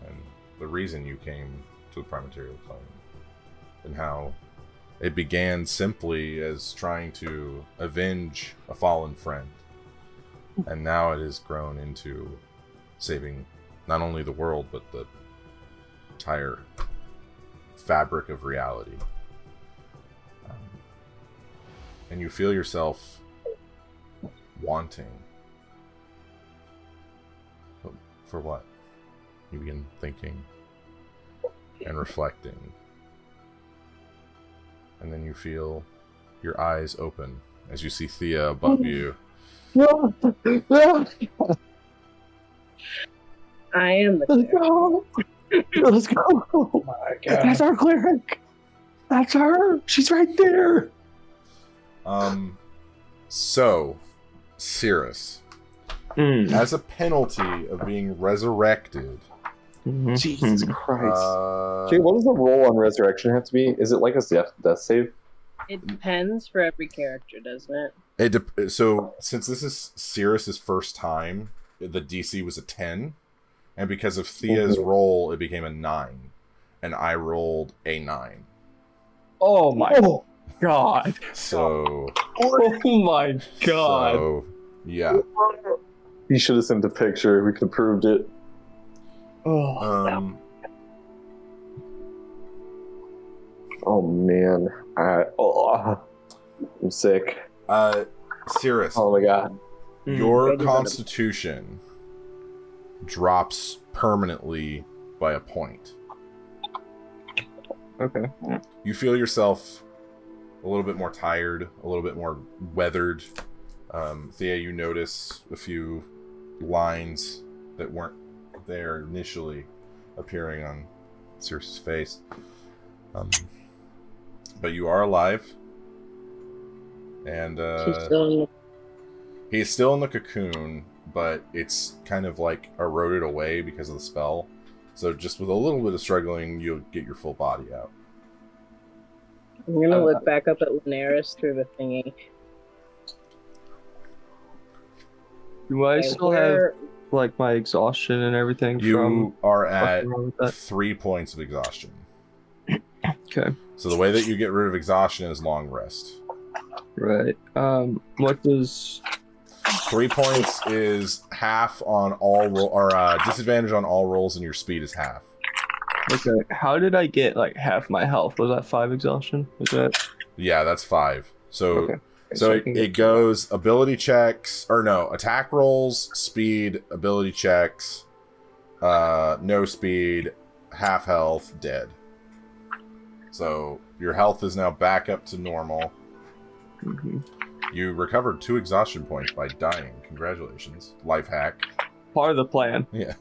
and the reason you came to the Primaterial Plane, and how it began simply as trying to avenge a fallen friend, and now it has grown into saving not only the world but the entire fabric of reality. And you feel yourself wanting. But for what? You begin thinking and reflecting. And then you feel your eyes open as you see Thea above you. I am the cleric. Let's go. Oh my god. That's our cleric. That's her. She's right there. So, Cirrus, as a penalty of being resurrected, Jesus Christ. Jay, what does the roll on resurrection have to be? Is it like a death save? It depends for every character, doesn't it? So, since this is Cirrus's first time, the DC was a 10, and because of Thea's roll, it became a 9, and I rolled a 9. Oh my god. So... Oh my god. So, yeah. He should have sent a picture. We could have proved it. Oh. Oh man. I'm sick. Cirrus. Oh my god. Your constitution drops permanently by a point. Okay. You feel yourself a little bit more tired, a little bit more weathered. Thea, you notice a few lines that weren't there initially appearing on Cirrus's face. But you are alive. And he's still in the cocoon, but it's kind of like eroded away because of the spell. So just with a little bit of struggling, you'll get your full body out. I'm gonna look back up at Linares through the thingy. Do I still have like my exhaustion and everything? You are at 3 points of exhaustion. Okay. So the way that you get rid of exhaustion is long rest. Right. What does 3 points is half on all disadvantage on all rolls, and your speed is half. Okay. How did I get like half my health? Was that 5 exhaustion? Was that? Yeah, that's 5. So Okay. so it goes ability checks, or no, attack rolls, speed, ability checks, no speed, half health, dead. So your health is now back up to normal. Mm-hmm. You recovered 2 exhaustion points by dying. Congratulations. Life hack. Part of the plan. Yeah.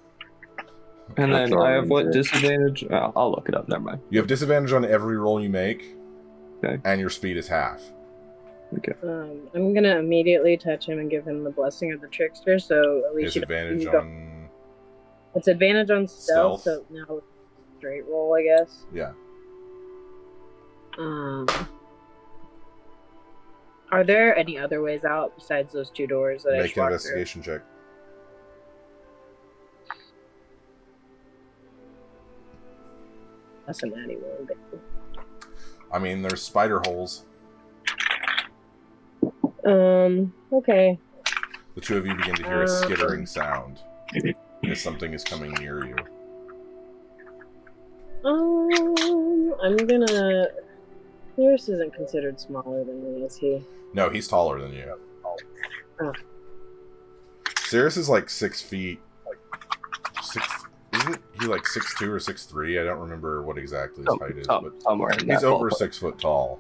And then I have what disadvantage? Oh, I'll look it up. Never mind. You have disadvantage on every roll you make, Okay. And your speed is half. Okay. I'm gonna immediately touch him and give him the blessing of the trickster. So at least Disadvantage on. It's advantage on stealth. So now straight roll, I guess. Yeah. Are there any other ways out besides those two doors that Make an investigation check. That's a natty one. I mean, there's spider holes. Okay. The two of you begin to hear a skittering sound as something is coming near you. I'm gonna. Pierce isn't considered smaller than me, is he? No, he's taller than you. Oh. Sirius is like 6 feet. Isn't he like 6'2" or 6'3"? I don't remember what exactly his height is, but he's over 6 foot tall.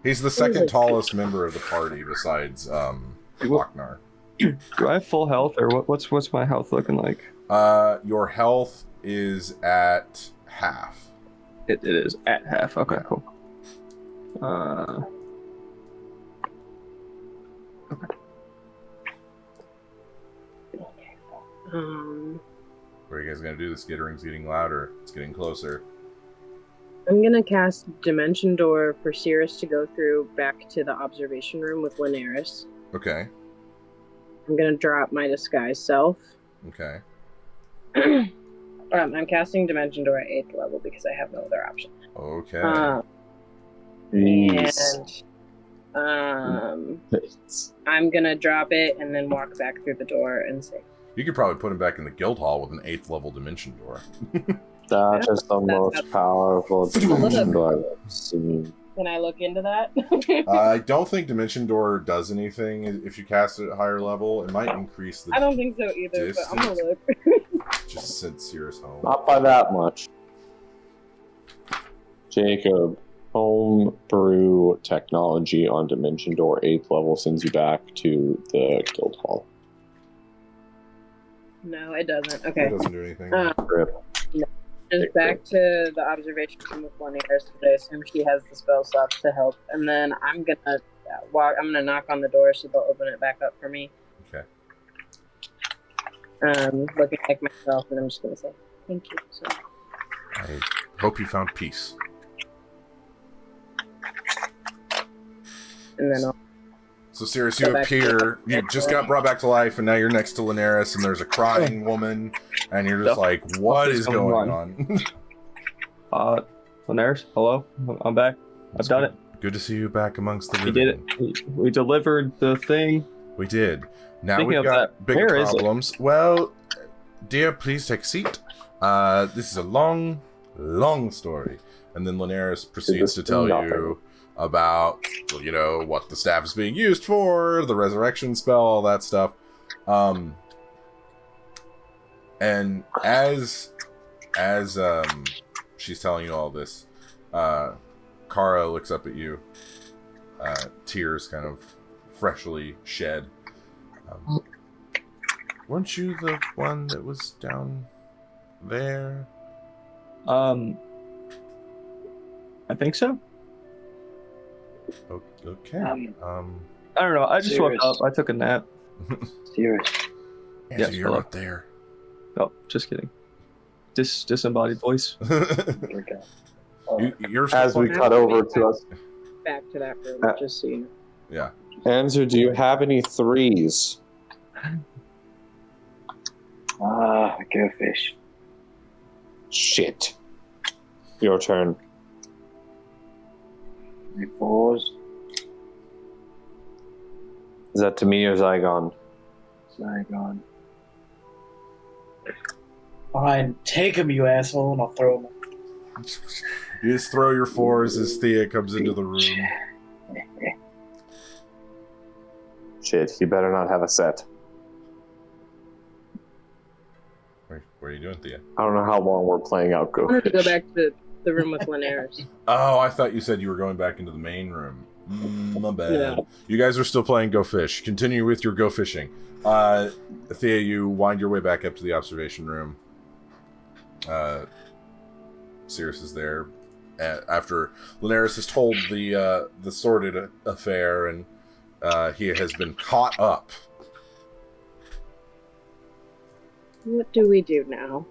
He's the second tallest member of the party besides Folkvangr. Do I have full health, or what's my health looking like? Your health is at half. It is at half. Okay, cool. Okay. What are you guys gonna do? The skittering's getting louder. It's getting closer. I'm gonna cast Dimension Door for Cirrus to go through back to the observation room with Linares. Okay. I'm gonna drop my disguise self. Okay. I'm casting Dimension Door at 8th level because I have no other option. Okay. And I'm gonna drop it and then walk back through the door and say. You could probably put him back in the guild hall with an 8th level dimension door. That is the most powerful dimension door I've ever seen. Can I look into that? I don't think dimension door does anything if you cast it at higher level. It might increase the. I don't think so either, but I'm gonna look. Just send Cirrus home. Not by that much. Jacob, homebrew technology on dimension door 8th level sends you back to the guild hall. No, it doesn't. Okay. It doesn't do anything. Rip. No. Just back to the observation room with Linares today. I assume she has the spell slot to help, and then I'm gonna I'm gonna knock on the door so they'll open it back up for me. Okay. Looking like myself, and I'm just gonna say thank you. So. I hope you found peace. And then So Cirrus, you appear, you just got brought back to life, and now you're next to Linares, and there's a crying woman, and you're just like, what is going on? Linares, hello? I'm back. I've done it. Good to see you back amongst the living. We did it. We delivered the thing. We did. Now Speaking we've of got that, bigger where is it? problems. Well, dear, please take a seat. This is a long, long story. And then Linares proceeds to tell you about, you know, what the staff is being used for, the resurrection spell, all that stuff. And as she's telling you all this, Kara looks up at you, tears kind of freshly shed. Weren't you the one that was down there? I think so. Okay. I don't know. I just woke up. I took a nap. Serious. Andrew, you're not there. Oh, just kidding. Disembodied voice. You're As we cut over to us. Back to that room, just so you know. Yeah. Answer, do you have any 3s? Go fish. Shit. Your turn. Any 4s? Is that to me or Zygon? Flagon. Fine, take him, you asshole, and I'll throw him. You just throw your 4s as Thea comes into the room. Shit, you better not have a set. What are you doing, Thea? I don't know how long we're playing out Go I wanted to go Fish. back to the room with Linares. Oh, I thought you said you were going back into the main room. My bad. Yeah. You guys are still playing Go Fish. Continue with your Go Fishing. Thea, you wind your way back up to the observation room. Cirrus is there, after Linares has told the sordid affair, and he has been caught up. What do we do now?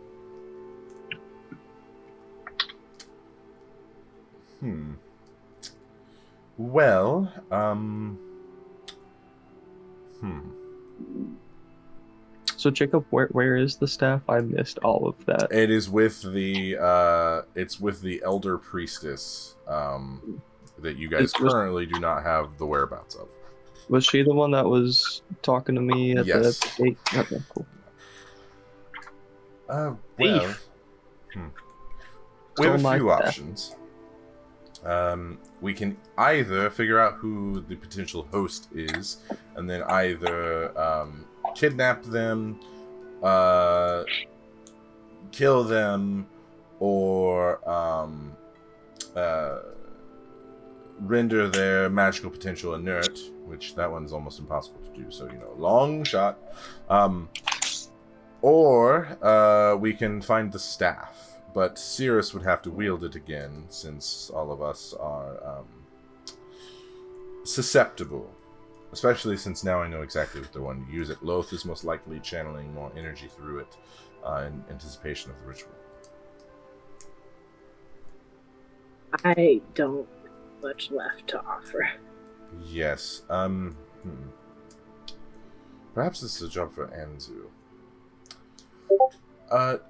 Well, So Jacob, where is the staff? I missed all of that. It is with the elder priestess that you guys currently do not have the whereabouts of. Was she the one that was talking to me at Yes. the gate? Okay, cool. Well, Thief. we have Stole a my few staff. options. We can either figure out who the potential host is, and then either kidnap them, kill them, or render their magical potential inert, which that one's almost impossible to do, so, long shot. Or we can find the staff, but Cirrus would have to wield it again, since all of us are susceptible. Especially since now I know exactly what they want to use it. Lolth is most likely channeling more energy through it in anticipation of the ritual. I don't have much left to offer. Yes. Perhaps this is a job for Anzu.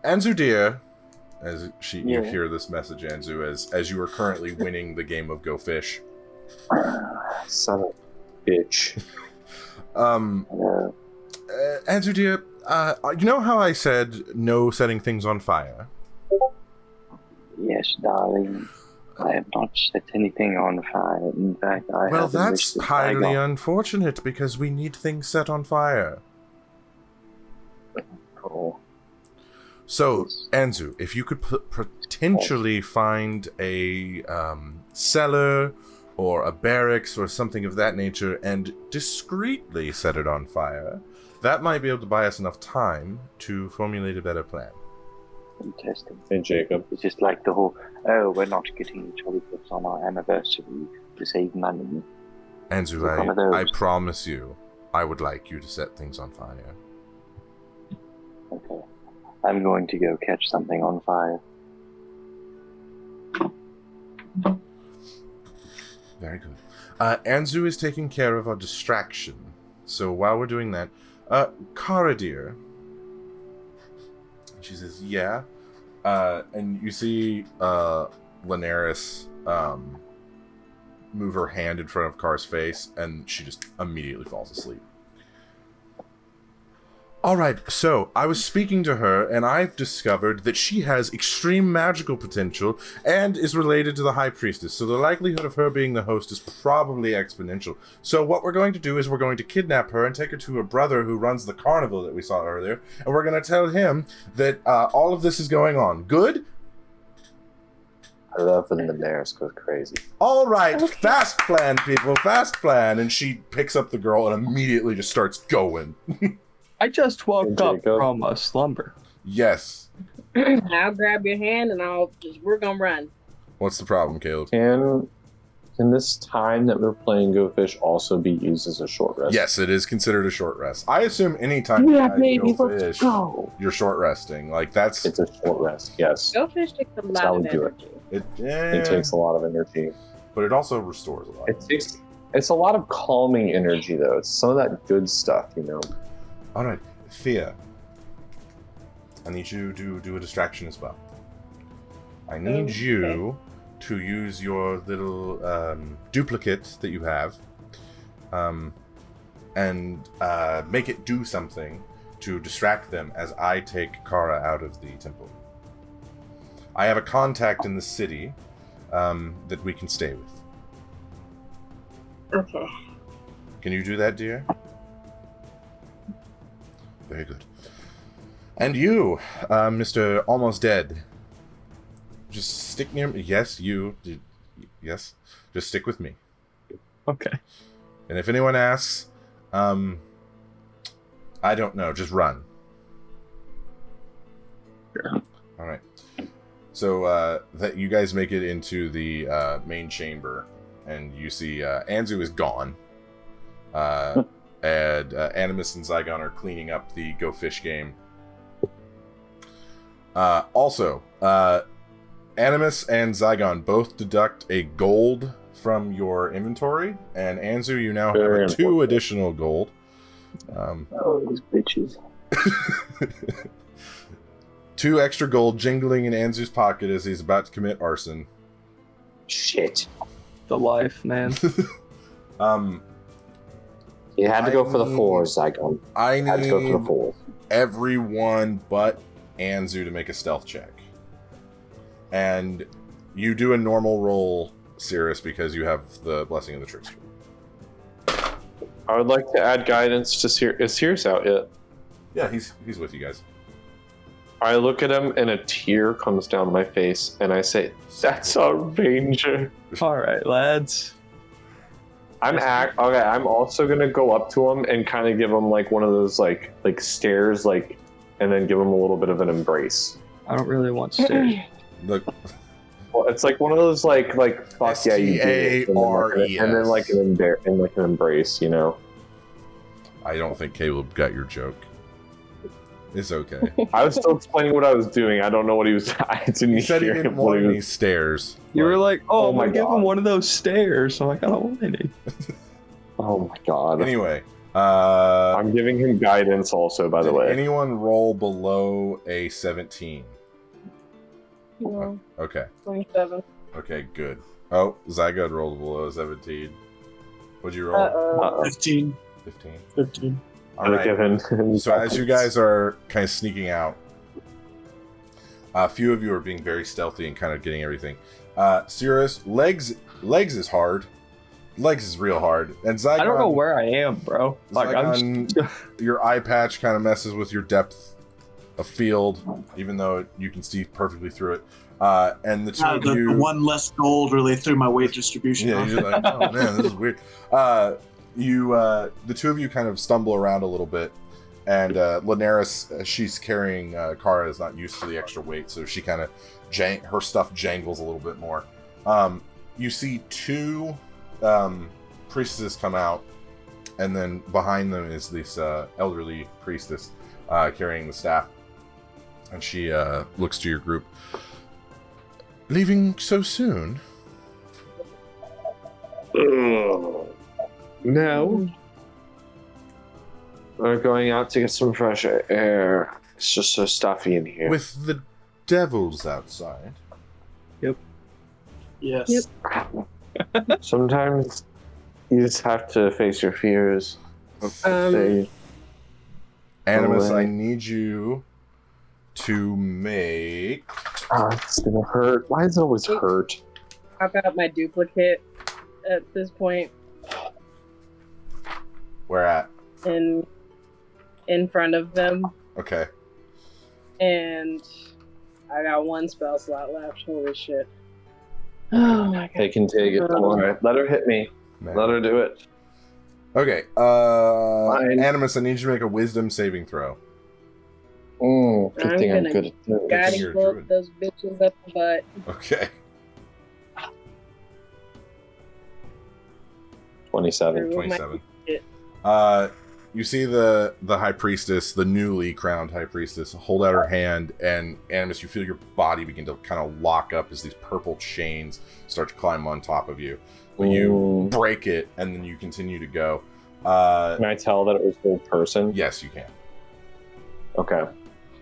Anzu dear, as you hear this message, Anzu, as you are currently winning the game of Go Fish. Son of a bitch. Anzu dear, you know how I said no setting things on fire? Yes, darling. I have not set anything on fire. In fact, I Well, have that's enlisted highly Flagon. unfortunate, because we need things set on fire. Oh. So, Anzu, if you could potentially find a cellar or a barracks or something of that nature and discreetly set it on fire, that might be able to buy us enough time to formulate a better plan. Fantastic. Hey, Jacob. It's just like the whole, we're not getting chocolates on our anniversary to save money. Anzu, One of I those. promise you, I would like you to set things on fire. Okay. I'm going to go catch something on fire. Very good. Anzu is taking care of our distraction. So while we're doing that, Kara dear. She says, yeah. And you see Linares move her hand in front of Kara's face, and she just immediately falls asleep. Alright, so I was speaking to her, and I've discovered that she has extreme magical potential and is related to the High Priestess, so the likelihood of her being the host is probably exponential. So what we're going to do is we're going to kidnap her and take her to her brother who runs the carnival that we saw earlier, and we're going to tell him that all of this is going on. Good? I love when the Daenerys goes crazy. Alright, fast plan, people, fast plan. And she picks up the girl and immediately just starts going. I just woke up Jacob. from a slumber. Yes. I'll grab your hand and we're gonna run. What's the problem, Caleb? Can this time that we're playing Go Fish also be used as a short rest? Yes, it is considered a short rest. I assume any time Yeah, you baby, guys go let's fish, go. you're short resting. Like, that's... It's a short rest, yes. Go fish takes a That's how lot we of do it. energy. It takes a lot of energy. But it also restores a lot. It's a lot of calming energy, though. It's some of that good stuff, you know. Alright, Thea. I need you to do a distraction as well. I need you to use your little duplicate that you have and make it do something to distract them as I take Kara out of the temple. I have a contact in the city that we can stay with. Okay. Can you do that, dear? Very good. And you, Mr. Almost Dead. Just stick near me. Yes, you. Yes. Just stick with me. Okay. And if anyone asks, I don't know. Just run. Sure. All right. So that you guys make it into the main chamber, and you see Anzu is gone. And Animus and Zygon are cleaning up the Go Fish game. Also, Animus and Zygon both deduct a gold from your inventory, and Anzu, you now have 2 additional gold. These bitches. 2 extra gold jingling in Anzu's pocket as he's about to commit arson. Shit. The life, man. You had to go for the 4s, Zygon. I Had to go for the need 4s. everyone but Anzu to make a stealth check. And you do a normal roll, Cirrus, because you have the Blessing of the Trickster. I would like to add guidance to Cirrus. Is Cirrus out yet? Yeah, he's with you guys. I look at him and a tear comes down my face and I say, "That's our ranger." All right, lads. I'm also gonna go up to him and kind of give him like one of those like stares, like, and then give him a little bit of an embrace. I don't really want stairs. Look, Well, it's like one of those like fuck yeah you did, S-T-A-R-E-S. and then like an embrace, you know. I don't think Caleb got your joke. It's okay. I was still explaining what I was doing. I don't know what he was. I didn't He said he hear didn't him want what he any was- stairs. You were like, "Oh, Oh I'm my gonna give God. him one of those stairs." I'm like, "I don't want any." Oh my god. Anyway, I'm giving him guidance also, by the did way. anyone roll below a 17? No, Okay. 27. Okay, good. Oh, Zygon rolled below 17. What'd you roll? Uh-oh. 15. 15. 15. All right. Give him So as you guys are kind of sneaking out, a few of you are being very stealthy and kind of getting everything. Cirrus, legs is hard. Legs is real hard. And Zygon, I don't know where I am, bro. Like, Zygon, your eye patch kind of messes with your depth of field, even though you can see perfectly through it. And the two of The you, one less gold really threw my weight distribution yeah, off. you're like, oh man, this is weird. The two of you kind of stumble around a little bit, and Linares, she's carrying Kara, is not used to the extra weight, so she kind of her stuff jangles a little bit more. You see 2 priestesses come out, and then behind them is this elderly priestess carrying the staff, and she looks to your group. Leaving so soon? No. We're going out to get some fresh air. It's just so stuffy in here. With the devils outside? Yes. Sometimes you just have to face your fears. They- Animus, away. I need you to make... it's gonna hurt. Why does it always hurt? Pop out my duplicate at this point Where at? in front of them, Okay. and I got 1 spell slot left. Holy shit. Oh my god. They can take it. Alright, let her hit me. Man. Let her do it. Okay, Fine. Animus, I need you to make a wisdom saving throw. Good I'm thing I'm gonna good at this. Gotta you're a both druid. those bitches up the butt. Okay. 27. Remove my 27. shit. You see the high priestess, the newly crowned high priestess, hold out her hand, and Animus, you feel your body begin to kind of lock up as these purple chains start to climb on top of you. But you Ooh. break it, and then you continue to go. Can I tell that it was full person? Yes, you can. Okay.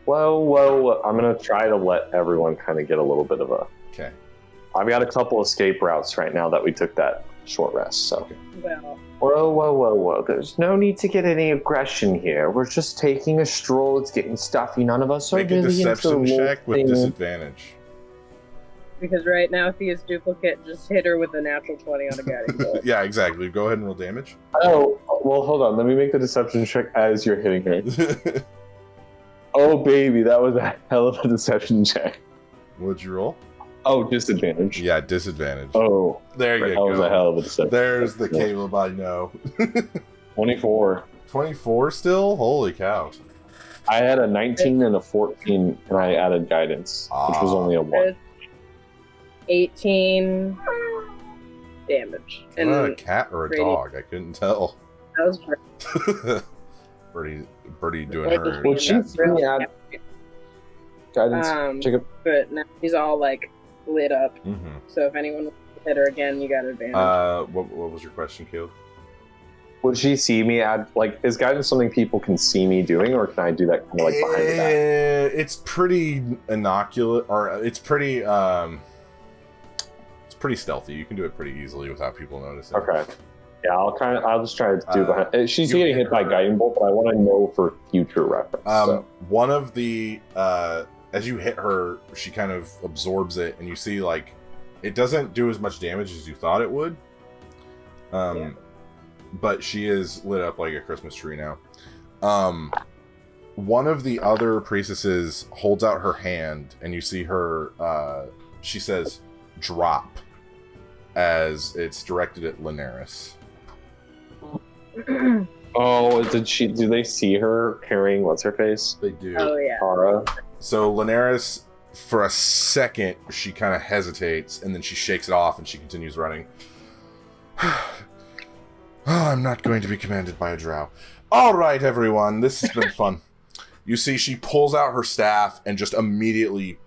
Well, I'm gonna try to let everyone kind of get a little bit of a... Okay. I've got a couple escape routes right now that we took that short rest, so... Well, Whoa. There's no need to get any aggression here. We're just taking a stroll. It's getting stuffy. None of us are Make a really deception into the check with thing. disadvantage. because right now Thea's duplicate just hit her with a natural 20 on a guiding bolt. Yeah, exactly. Go ahead and roll damage. Oh, well, hold on. Let me make the deception check as you're hitting her. Oh, baby, that was a hell of a deception check. What'd you roll? Oh, disadvantage. Yeah, disadvantage. Oh, There you that was a go. hell of a deception. There's the Caleb I know. 24. 24 still? Holy cow. I had a 19 and a 14, and I added guidance, which was only a 1. 18 damage. And a cat or a dog? I couldn't tell. That was Birdie doing her. Well, she's really add guidance. Jacob. But now she's all like lit up. Mm-hmm. So if anyone hit her again, you got advantage. What was your question, Caleb? Would she see me add, like, is guidance something people can see me doing, or can I do that kind of like behind the back? It's pretty innocuous, or it's pretty stealthy. You can do it pretty easily without people noticing. Okay. Yeah, I'll just try to do behind. She's getting hit by guiding bolt, but I want to know for future reference. One of the as you hit her, she kind of absorbs it, and you see like it doesn't do as much damage as you thought it would. But she is lit up like a Christmas tree now. One of the other priestesses holds out her hand, and you see her. She says, "Drop," as it's directed at Linares. Oh, do they see her carrying what's her face? They do. Oh yeah. Tara. So Linares, for a second, she kind of hesitates, and then she shakes it off, and she continues running. I'm not going to be commanded by a drow. All right, everyone, this has been fun. You see, she pulls out her staff and just immediately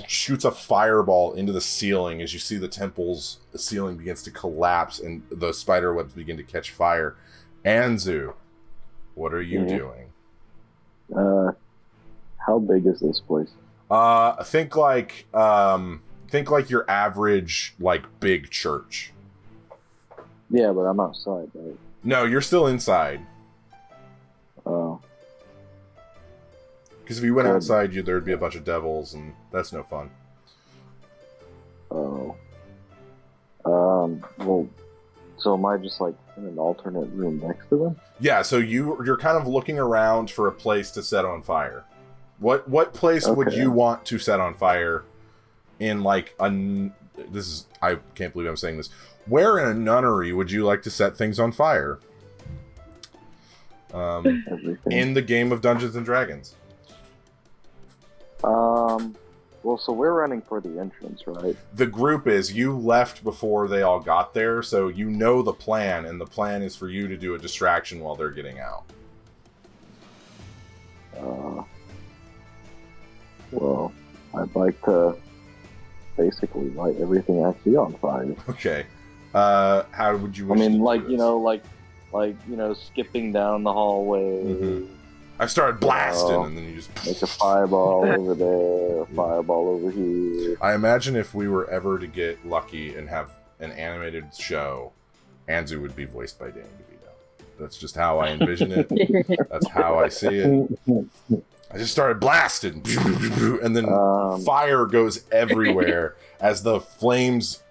shoots a fireball into the ceiling as you see the temple's ceiling begins to collapse and the spider webs begin to catch fire. Anzu, what are you doing? How big is this place? Think like your average like big church. Yeah, but I'm outside, right? No, you're still inside. Oh. Because if you went outside, there'd be a bunch of devils, and that's no fun. Oh. Well, so am I just like in an alternate room next to them? Yeah, so you're kind of looking around for a place to set on fire. What place would you want to set on fire in like I can't believe I'm saying this. Where in a nunnery would you like to set things on fire? In the game of Dungeons and Dragons. Well, so we're running for the entrance, right? The group is. You left before they all got there, so you know the plan, and the plan is for you to do a distraction while they're getting out. Well, I'd like to basically light everything I see on fire. Okay. How would you wish to do like, this? you know, skipping down the hallway. Mm-hmm. I started blasting, and then you just... Make a fireball over there, a fireball over here. I imagine if we were ever to get lucky and have an animated show, Anzu would be voiced by Danny DeVito. That's just how I envision it. That's how I see it. I just started blasting, and then fire goes everywhere as the flames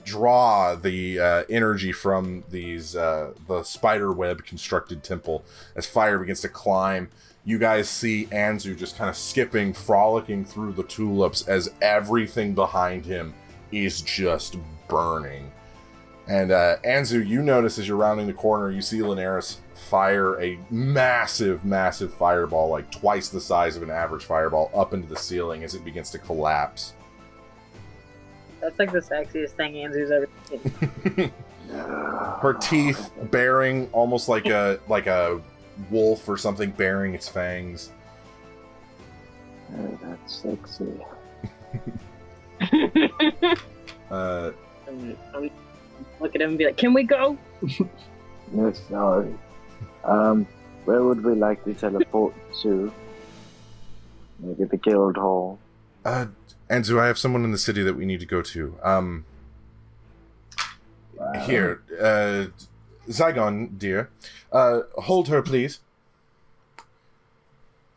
draw the energy from these the spider web constructed temple. As fire begins to climb, you guys see Anzu just kind of skipping, frolicking through the tulips as everything behind him is just burning. And Anzu, you notice as you're rounding the corner, you see Linares fire a massive fireball, like twice the size of an average fireball, up into the ceiling as it begins to collapse. That's like the sexiest thing Anzu's ever seen. Her teeth baring almost like a wolf or something baring its fangs. That's sexy. I'm look at him and be like, "Can we go?" No, sorry. Where would we like to teleport to? Maybe the guild hall. Anzu, I have someone in the city that we need to go to. Here, Zygon, dear. Hold her, please.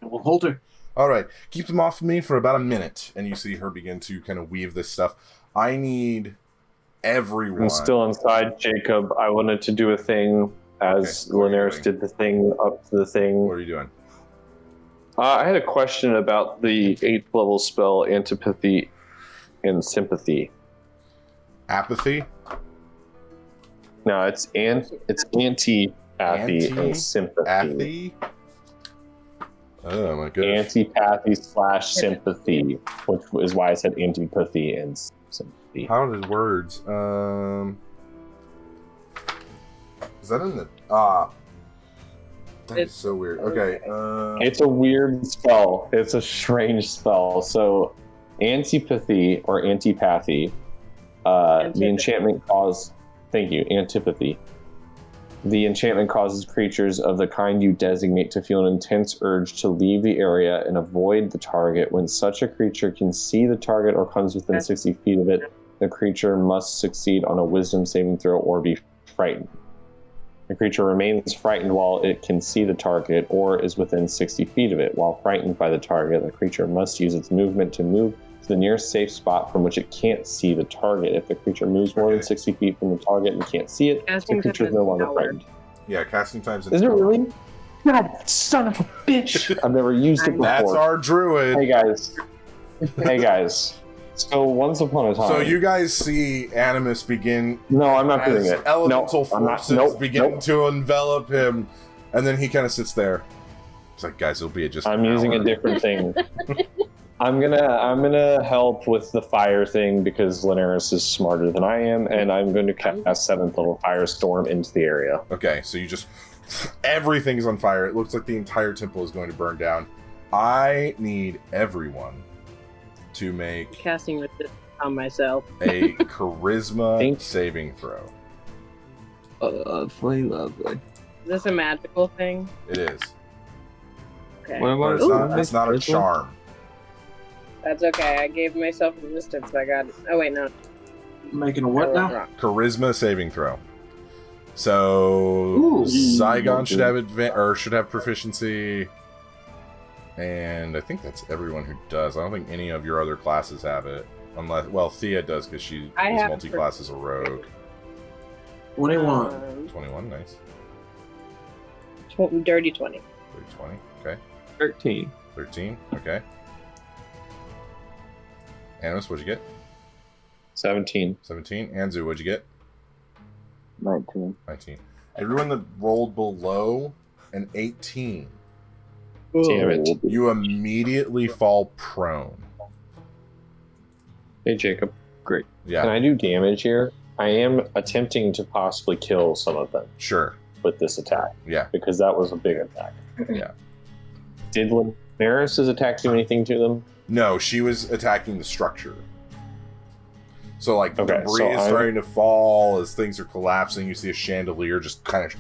We'll hold her. All right. Keep them off me for about a minute. And you see her begin to kind of weave this stuff. I need everyone. I'm still inside, Jacob. I wanted to do a thing as Linares did the thing up to the thing. What are you doing? I had a question about the 8th level spell, Antipathy and Sympathy. Apathy? No, it's anti-apathy and sympathy. Apathy? Oh my goodness. Antipathy / sympathy, which is why I said antipathy and sympathy. How did words? Is that in the that is so weird. Okay. It's a weird spell. It's a strange spell. So, antipathy or antipathy. The enchantment cause. Thank you. Antipathy. The enchantment causes creatures of the kind you designate to feel an intense urge to leave the area and avoid the target. When such a creature can see the target or comes within 60 feet of it, the creature must succeed on a wisdom saving throw or be frightened. The creature remains frightened while it can see the target or is within 60 feet of it. While frightened by the target, the creature must use its movement to move to the nearest safe spot from which it can't see the target. If the creature moves more than 60 feet from the target and can't see it, the creature is no longer frightened. Yeah, casting times. Is it really? God, son of a bitch! I've never used it before. That's our druid. Hey guys. So once upon a time. So you guys see Animus begin. No, I'm not doing it. Elemental forces begin to envelop him, and then he kind of sits there. It's like, guys, it'll be just. I'm using a different thing. I'm gonna help with the fire thing because Linares is smarter than I am, and I'm going to cast 7th level firestorm into the area. Okay, so you just everything's on fire. It looks like the entire temple is going to burn down. I need everyone to make casting resistance on myself. A charisma saving throw. Lovely, lovely. Is this a magical thing? It is. Okay. It's not a charm. That's okay. I gave myself resistance. I got it. Oh wait, no. Making a what now? Charisma saving throw. So Zygon should have proficiency. And I think that's everyone who does. I don't think any of your other classes have it. Unless, well, Thea does because she is multi-class as a rogue. 21. 21, nice. Dirty 20. Dirty 20, okay. 13. 13, okay. Animus, what'd you get? 17. 17. Anzu, what'd you get? 19. 19. Everyone that rolled below an 18. Damn it. You immediately fall prone. Hey, Jacob. Great. Yeah. Can I do damage here? I am attempting to possibly kill some of them. Sure. With this attack. Yeah. Because that was a big attack. Yeah. Did Linares' attack do anything to them? No, she was attacking the structure. So, like, debris is I'm starting to fall as things are collapsing. You see a chandelier just kind of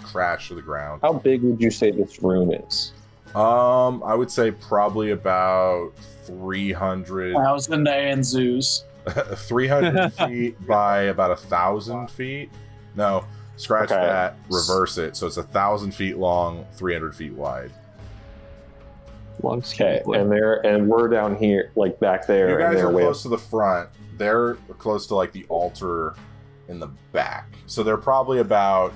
crash to the ground. How big would you say this room is? I would say probably about 300. 1,000 Anzus. 300 feet by about 1,000 feet. No, scratch that, reverse it. So it's 1,000 feet long, 300 feet wide. Okay, and we're down here, like back there. You guys are close to the front. They're close to like the altar in the back. So they're probably about,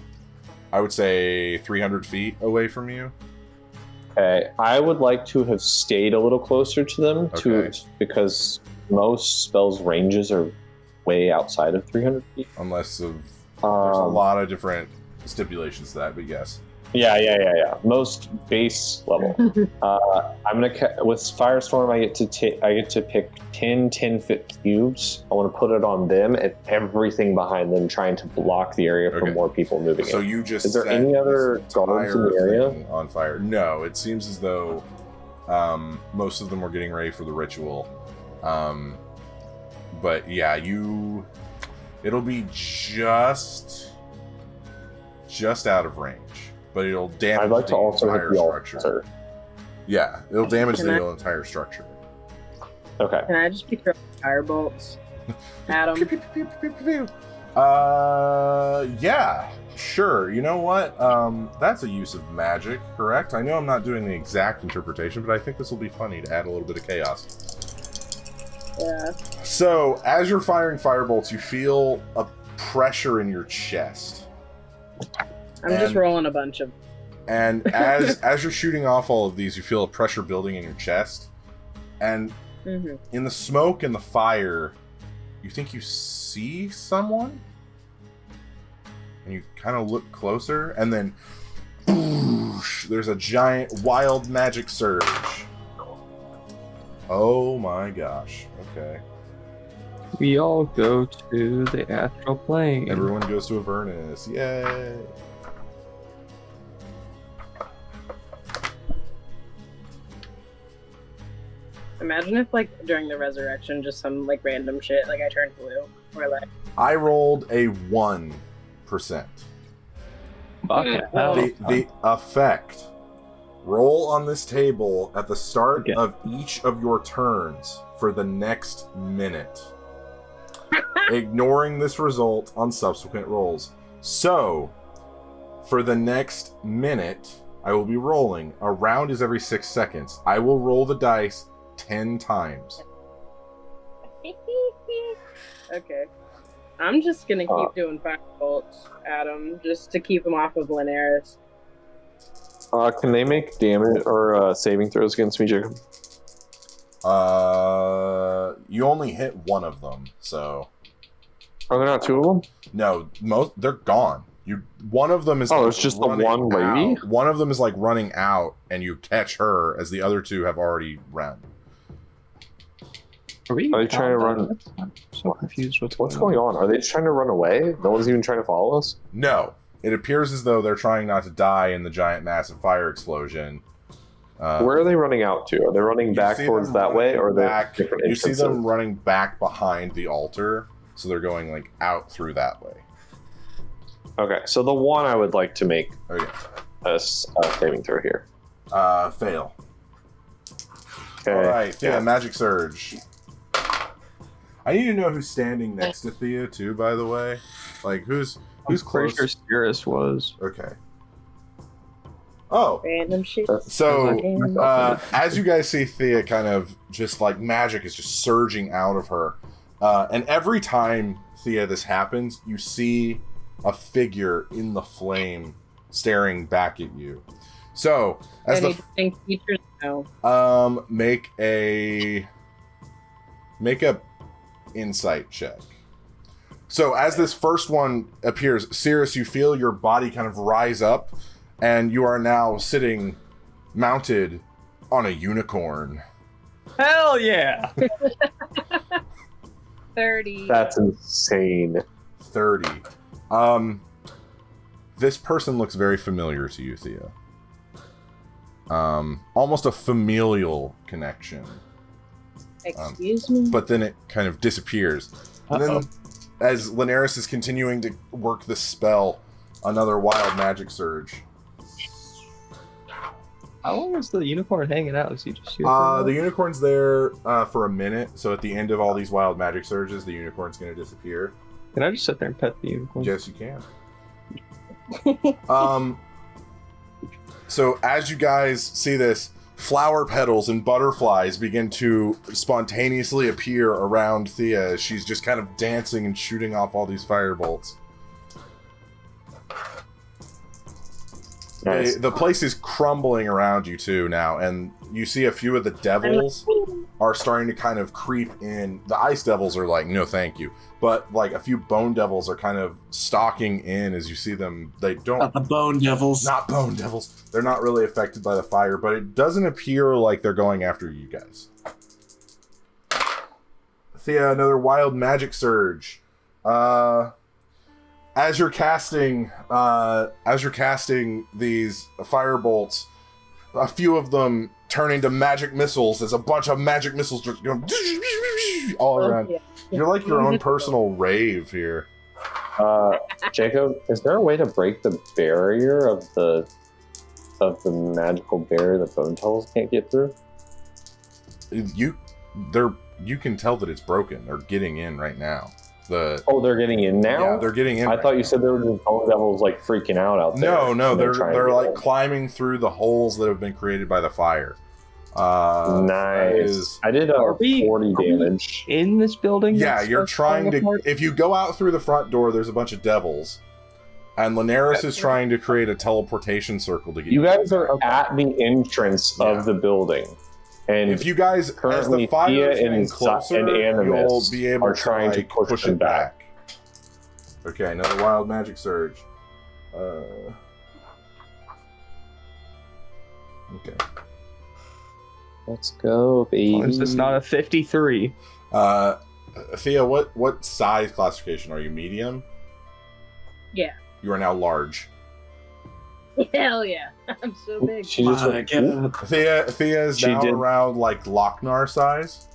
I would say, 300 feet away from you. Okay, I would like to have stayed a little closer to them because most spells ranges are way outside of 300 feet. Unless there's a lot of different stipulations to that, but yes. Yeah. Most base level. I'm gonna with Firestorm. I get to pick 10-foot cubes. I want to put it on them and everything behind them, trying to block the area from more people moving. So in. you just is there any other guards in the area on fire? No, it seems as though most of them were getting ready for the ritual. But yeah, it'll be just out of range. But it'll damage I'd like to also hit the structure. Altar. Yeah, it'll damage the entire structure. Okay. Can I just pick up fire bolts at them? Yeah, sure. You know what? That's a use of magic, correct? I know I'm not doing the exact interpretation, but I think this will be funny to add a little bit of chaos. Yeah. So, as you're firing firebolts, you feel a pressure in your chest. I'm just rolling a bunch of. And as you're shooting off all of these, you feel a pressure building in your chest. And in the smoke and the fire, you think you see someone? And you kind of look closer, and then whoosh, there's a giant wild magic surge. Oh my gosh. Okay. We all go to the astral plane. Everyone goes to Avernus. Yay! Imagine if, like, during the resurrection, just some, like, random shit, like, I turned blue. Or, like... I rolled a 1%. The effect. Roll on this table at the start of each of your turns for the next minute. Ignoring this result on subsequent rolls. So, for the next minute, I will be rolling. A round is every 6 seconds. I will roll the dice 10 times. Okay. I'm just gonna keep doing firebolts at him, just to keep him off of Linares. Can they make damage or saving throws against me, Jacob? You only hit one of them, so... Are there not two of them? No, they're gone. One of them is it's just the one lady? Out. One of them is like running out, and you catch her as the other two have already run. Are they trying to run? I'm so confused. What's going on? Are they just trying to run away? No one's even trying to follow us? No. It appears as though they're trying not to die in the giant massive fire explosion. Where are they running out to? Are they running back towards that way, or are they different entrances? You see them running back behind the altar, so they're going like out through that way. Okay, so the one I would like to make a saving throw here. Fail. Okay. All right, Thea, Magic Surge. I need to know who's standing next to Thea too. By the way, like who's close? Sure Cirrus was. Okay. Oh. Random shit. So, as you guys see Thea kind of just like magic is just surging out of her. And every time, Thea, this happens, you see a figure in the flame staring back at you. So, as anything features no. Make a insight check. So as this first one appears, Cirrus, you feel your body kind of rise up, and you are now sitting mounted on a unicorn. Hell yeah! 30. That's insane. 30. This person looks very familiar to you, Thea. Almost a familial connection. Excuse me? But then it kind of disappears. And then, as Linares is continuing to work the spell, another wild magic surge. How long is the unicorn hanging out? Is he just here? The unicorn's there for a minute, so at the end of all these wild magic surges, the unicorn's going to disappear. Can I just sit there and pet the unicorn? Yes, you can. So as you guys see this, flower petals and butterflies begin to spontaneously appear around Thea as she's just kind of dancing and shooting off all these firebolts. Nice. The place is crumbling around you too now, and you see a few of the devils are starting to kind of creep in. The ice devils are like, no thank you. But like a few bone devils are kind of stalking in as you see them. They don't... Not the bone devils. Not bone devils. They're not really affected by the fire, but it doesn't appear like they're going after you guys. Thea, another wild magic surge. As you're casting these firebolts, a few of them turn into magic missiles as a bunch of magic missiles just go all around. Yeah. You're like your own personal rave here. Jacob, is there a way to break the barrier of the magical barrier that bone devils can't get through? You can tell that it's broken. They're getting in right now. They're getting in now? Yeah, they're getting in. I thought you said there were just bone devils like freaking out there. No, they're like climbing through the holes that have been created by the fire. Nice. I did 40 damage. In this building? Yeah, you're trying to... If you go out through the front door, there's a bunch of devils. And Linares is trying to create a teleportation circle to get you guys are at the entrance of the building. And if you guys, as the fire is getting closer, you'll be able to trying to push it back. Okay, another wild magic surge. Okay. Let's go, baby. It's just not a 53. Thea, what size classification are you? Medium? Yeah. You are now large. Hell yeah. I'm so big. She just went, Thea is now around like Lochnar size.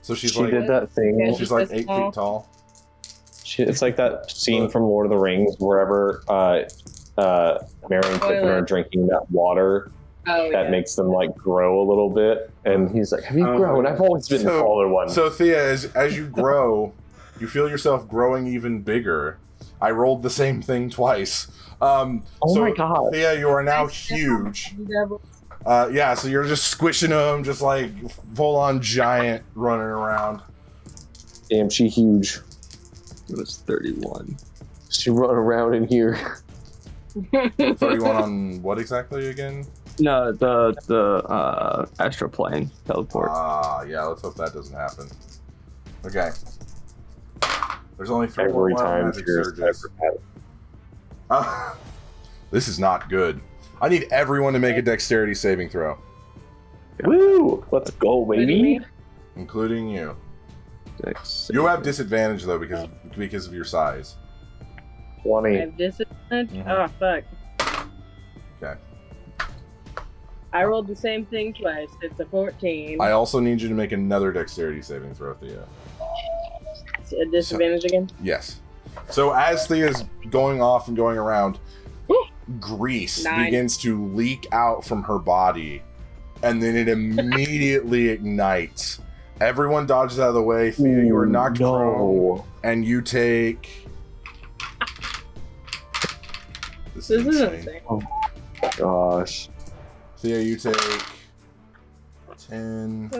So she's she like did that thing. She's like 8 feet tall. It's like that scene from Lord of the Rings, wherever Merry and Pippin are drinking that water that makes them like grow a little bit, and he's like, "Have you grown? I've always been the taller one." So Thea, as you grow, you feel yourself growing even bigger. I rolled the same thing twice. Oh my god! Thea, you are now huge. Yeah, so you're just squishing them, just like full-on giant running around. Damn, she huge. It was 31. She run around in here. 31 on what exactly again? No, the astral plane teleport. Yeah, let's hope that doesn't happen. Okay. There's only 3 Every more time magic Tears surges. ever had. This is not good. I need everyone to make a dexterity saving throw. Woo! Let's go, baby. Including you. You have disadvantage though because of your size. 20. I have disadvantage? Oh, fuck. Okay. I rolled the same thing twice. It's a 14. I also need you to make another dexterity saving throw, Thea. A disadvantage again? Yes. So as Thea's going off and going around, grease begins to leak out from her body, and then it immediately ignites. Everyone dodges out of the way. Thea, you are knocked prone, and you take... This is insane. Oh gosh. Thea, you take 10,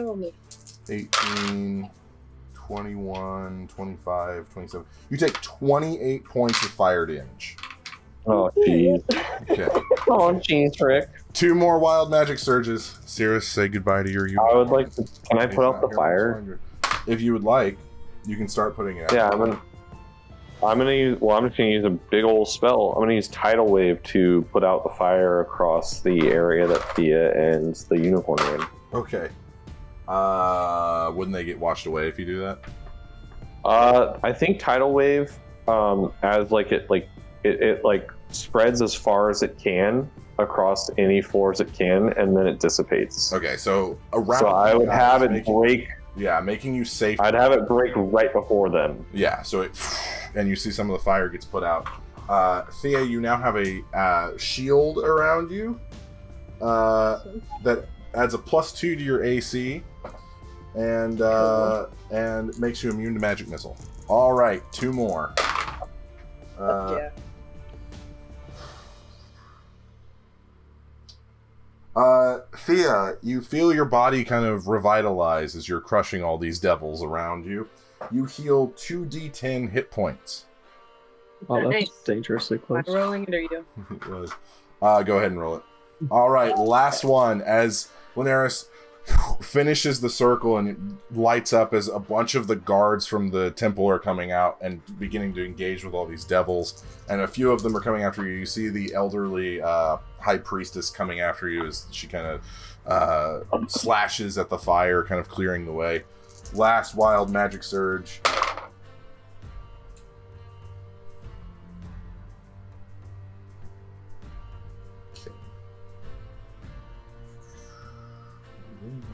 18, 21, 25, 27. You take 28 points of fire damage. Oh, jeez. Okay. Oh, jeez, Rick. 2 more wild magic surges. Cirrus, say goodbye to your unit. I would like to... Can I put out the fire? If you would like, you can start putting it out. Yeah, I'm gonna use... Well, I'm just gonna use a big old spell. I'm gonna use Tidal Wave to put out the fire across the area that Thea and the unicorn are in. Okay. Wouldn't they get washed away if you do that? I think Tidal Wave, as like it like spreads as far as it can across any floors it can, and then it dissipates. Okay, so around. So I would have it break. Yeah, making you safe. I'd have it break right before them. Yeah, so it, and you see some of the fire gets put out. Thea, you now have a shield around you that adds a +2 to your AC, and makes you immune to magic missile. All right, 2 more. Yeah. Thea, you feel your body kind of revitalize as you're crushing all these devils around you. You heal 2d10 hit points. Oh, that's dangerously close. I'm rolling it or you? It was. Go ahead and roll it. All right, last one. As Linares finishes the circle and it lights up as a bunch of the guards from the temple are coming out and beginning to engage with all these devils, and a few of them are coming after you. You see the elderly high priestess coming after you as she kind of slashes at the fire, kind of clearing the way. Last wild magic surge.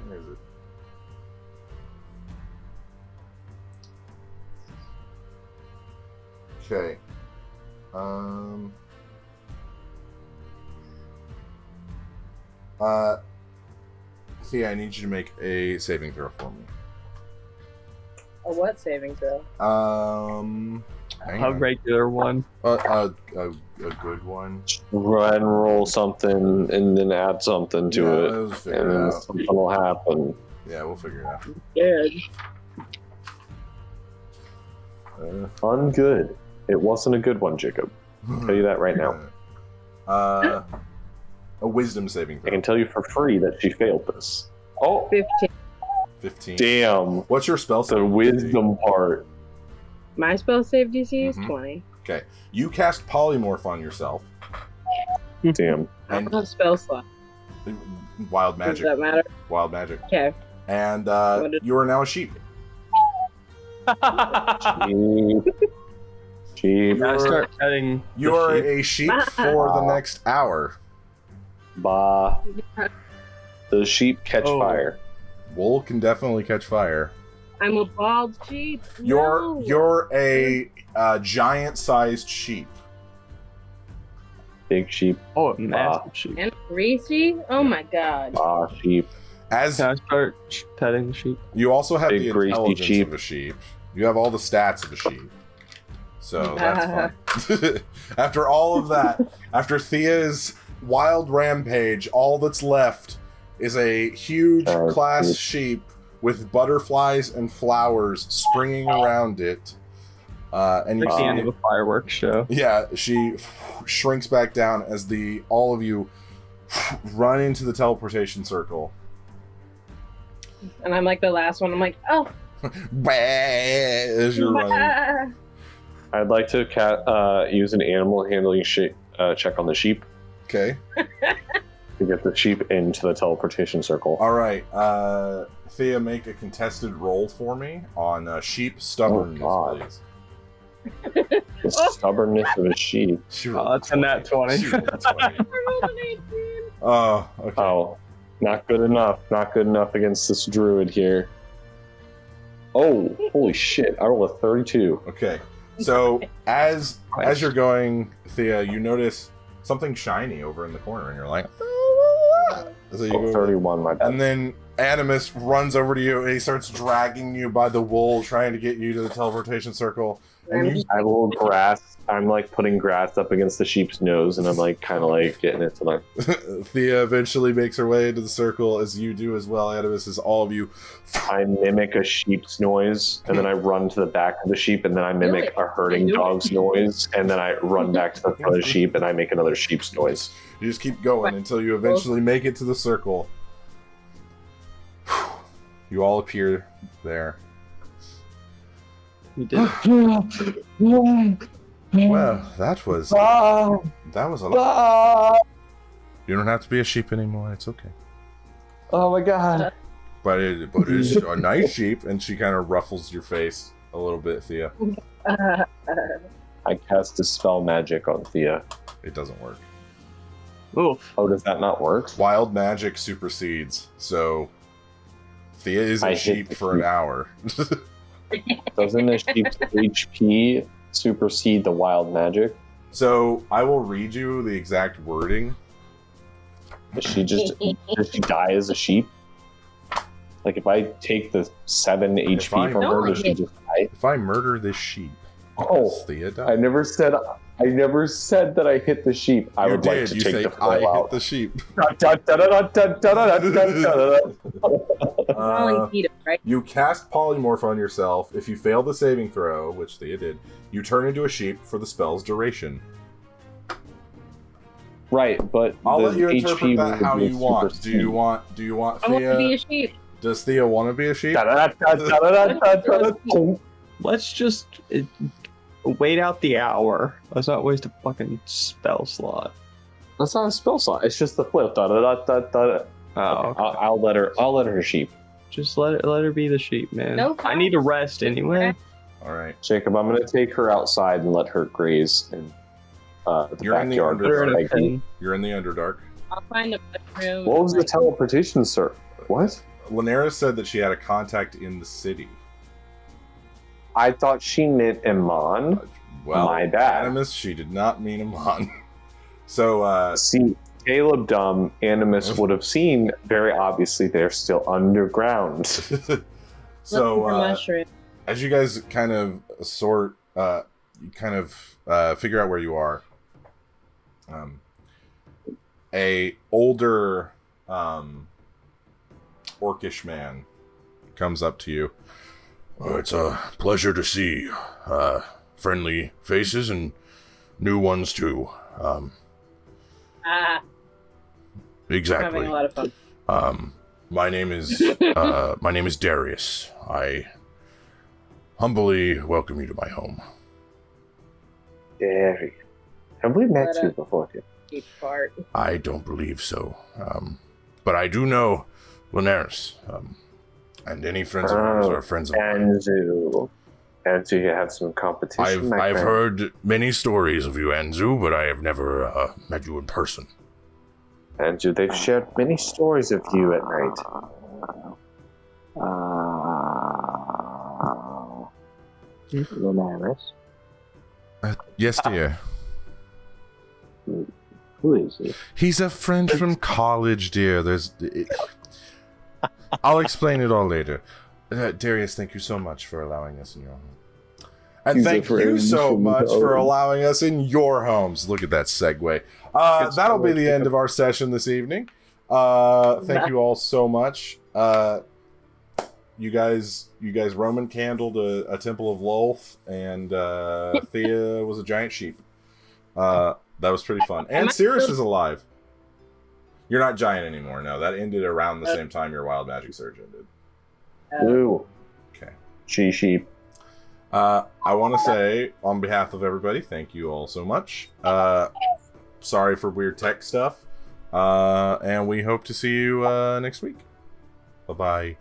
Where is it? Okay. See, I need you to make a saving throw for me. A what saving throw? A regular one. A good one. Run, roll something, and then add something to it, and then something will happen. Yeah, we'll figure it out. Good. Ungood. It wasn't a good one, Jacob. I'll tell you that right now. A wisdom saving throw. I can tell you for free that she failed this. Oh, 15. Damn. What's your spell save? The wisdom part. My spell save DC is 20. Okay. You cast polymorph on yourself. Damn. I don't have spell slot. Wild magic. Does that matter? Wild magic. Okay. And you are now a sheep. Sheep. I start petting. You are a sheep for the next hour. Bah. The sheep catch fire. Wool can definitely catch fire. I'm a bald sheep. You're a giant-sized sheep. Big sheep. Oh, a massive sheep. And greasy? Oh my god. Sheep. As Can I start petting the sheep? you also have Big the greasy intelligence sheep. of a sheep. You have all the stats of a sheep. So that's fun. After all of that, after Thea's wild rampage, all that's left is a huge class sheep with butterflies and flowers springing around it. And you Like the end see, of a fireworks show. yeah, she shrinks back down as all of you run into the teleportation circle. And I'm like the last one. I'm like, oh. As you're running. I'd like to use an animal handling check on the sheep Okay. to get the sheep into the teleportation circle. All right. Thea, make a contested roll for me on sheep stubbornness, God. please. The stubbornness of a sheep. That's a nat 20. She rolled a 20. Oh, okay. Oh, not good enough. Not good enough against this druid here. Oh, holy shit. I rolled a 32. Okay. So as you're going, Thea, you notice something shiny over in the corner, and you're like, so you go 31, my bad. and then Animus runs over to you, and he starts dragging you by the wool, trying to get you to the teleportation circle. And you, I have a little grass. I'm like putting grass up against the sheep's nose, and I'm like kind of like getting it to like. Thea eventually makes her way into the circle, as you do as well, Animus, as all of you. I mimic a sheep's noise, and then I run to the back of the sheep, and then I mimic a herding dog's noise, and then I run back to the front of the sheep, and I make another sheep's noise. You just keep going until you eventually make it to the circle. You all appear there. You did. Well, that was a lot. You don't have to be a sheep anymore. It's okay. Oh my god. But it's a nice sheep, and she kind of ruffles your face a little bit, Thea. I cast Dispel Magic on Thea. It doesn't work. Oof. Oh, does that not work? Wild magic supersedes, so Thea is I a hit sheep the for an sheep. hour. Doesn't the sheep's HP supersede the wild magic? So I will read you the exact wording. Does she die as a sheep? Like if I take the 7 HP from her, does she just die? If I murder this sheep, Oh, does Thea die? I never said that I hit the sheep. I would like to You take say, the flow I out. hit the sheep. Right? You cast polymorph on yourself. If you fail the saving throw, which Thea did, you turn into a sheep for the spell's duration. Right, but I'll the let you interpret HP that how would you want. supersede. Do you want I want to be Thea? a sheep. Does Thea want to be a sheep? Let's just wait out the hour. Let's not waste a fucking spell slot. That's not a spell slot. It's just the flip. Oh, okay. I'll let her sheep. Just let her be the sheep, man. No I need to rest anyway. All right. Jacob, I'm gonna take her outside and let her graze in the You're in the backyard. Put her in a Like, pen. You're in the Underdark. I'll find a bedroom. what was the teleportation, sir? What? Lanera said that she had a contact in the city. I thought she meant Iman. Well, My bad. Animus, she did not mean Amon. So, See, Caleb Dumb, Animus would have seen, very obviously, they're still underground. so as you guys kind of figure out where you are, a older orcish man comes up to you. Oh, it's a pleasure to see friendly faces and new ones too. Exactly. Having a lot of fun. My name is Darius. I humbly welcome you to my home. Derry. Have we met But, you before? Sheep part. I don't believe so. but I do know Linares, and any friends of ours are friends of mine. Anzu, you have some competition. I've heard many stories of you, Anzu, but I have never met you in person. Anzu, they've shared many stories of you at night. Linares? Yes, dear. Who is he? He's a friend from college, dear. I'll explain it all later. Darius, thank you so much for allowing us in your home. And thank you so much for allowing us in your homes. Look at that segue. That'll be the end of our session this evening. Thank you all so much. You guys Roman candled a temple of Lolth, and Thea was a giant sheep. That was pretty fun. And Cirrus is alive. You're not giant anymore. No, that ended around the same time your Wild Magic Surge ended. Ooh. Okay. Sheep. I want to say, on behalf of everybody, thank you all so much. Sorry for weird tech stuff. And we hope to see you next week. Bye-bye.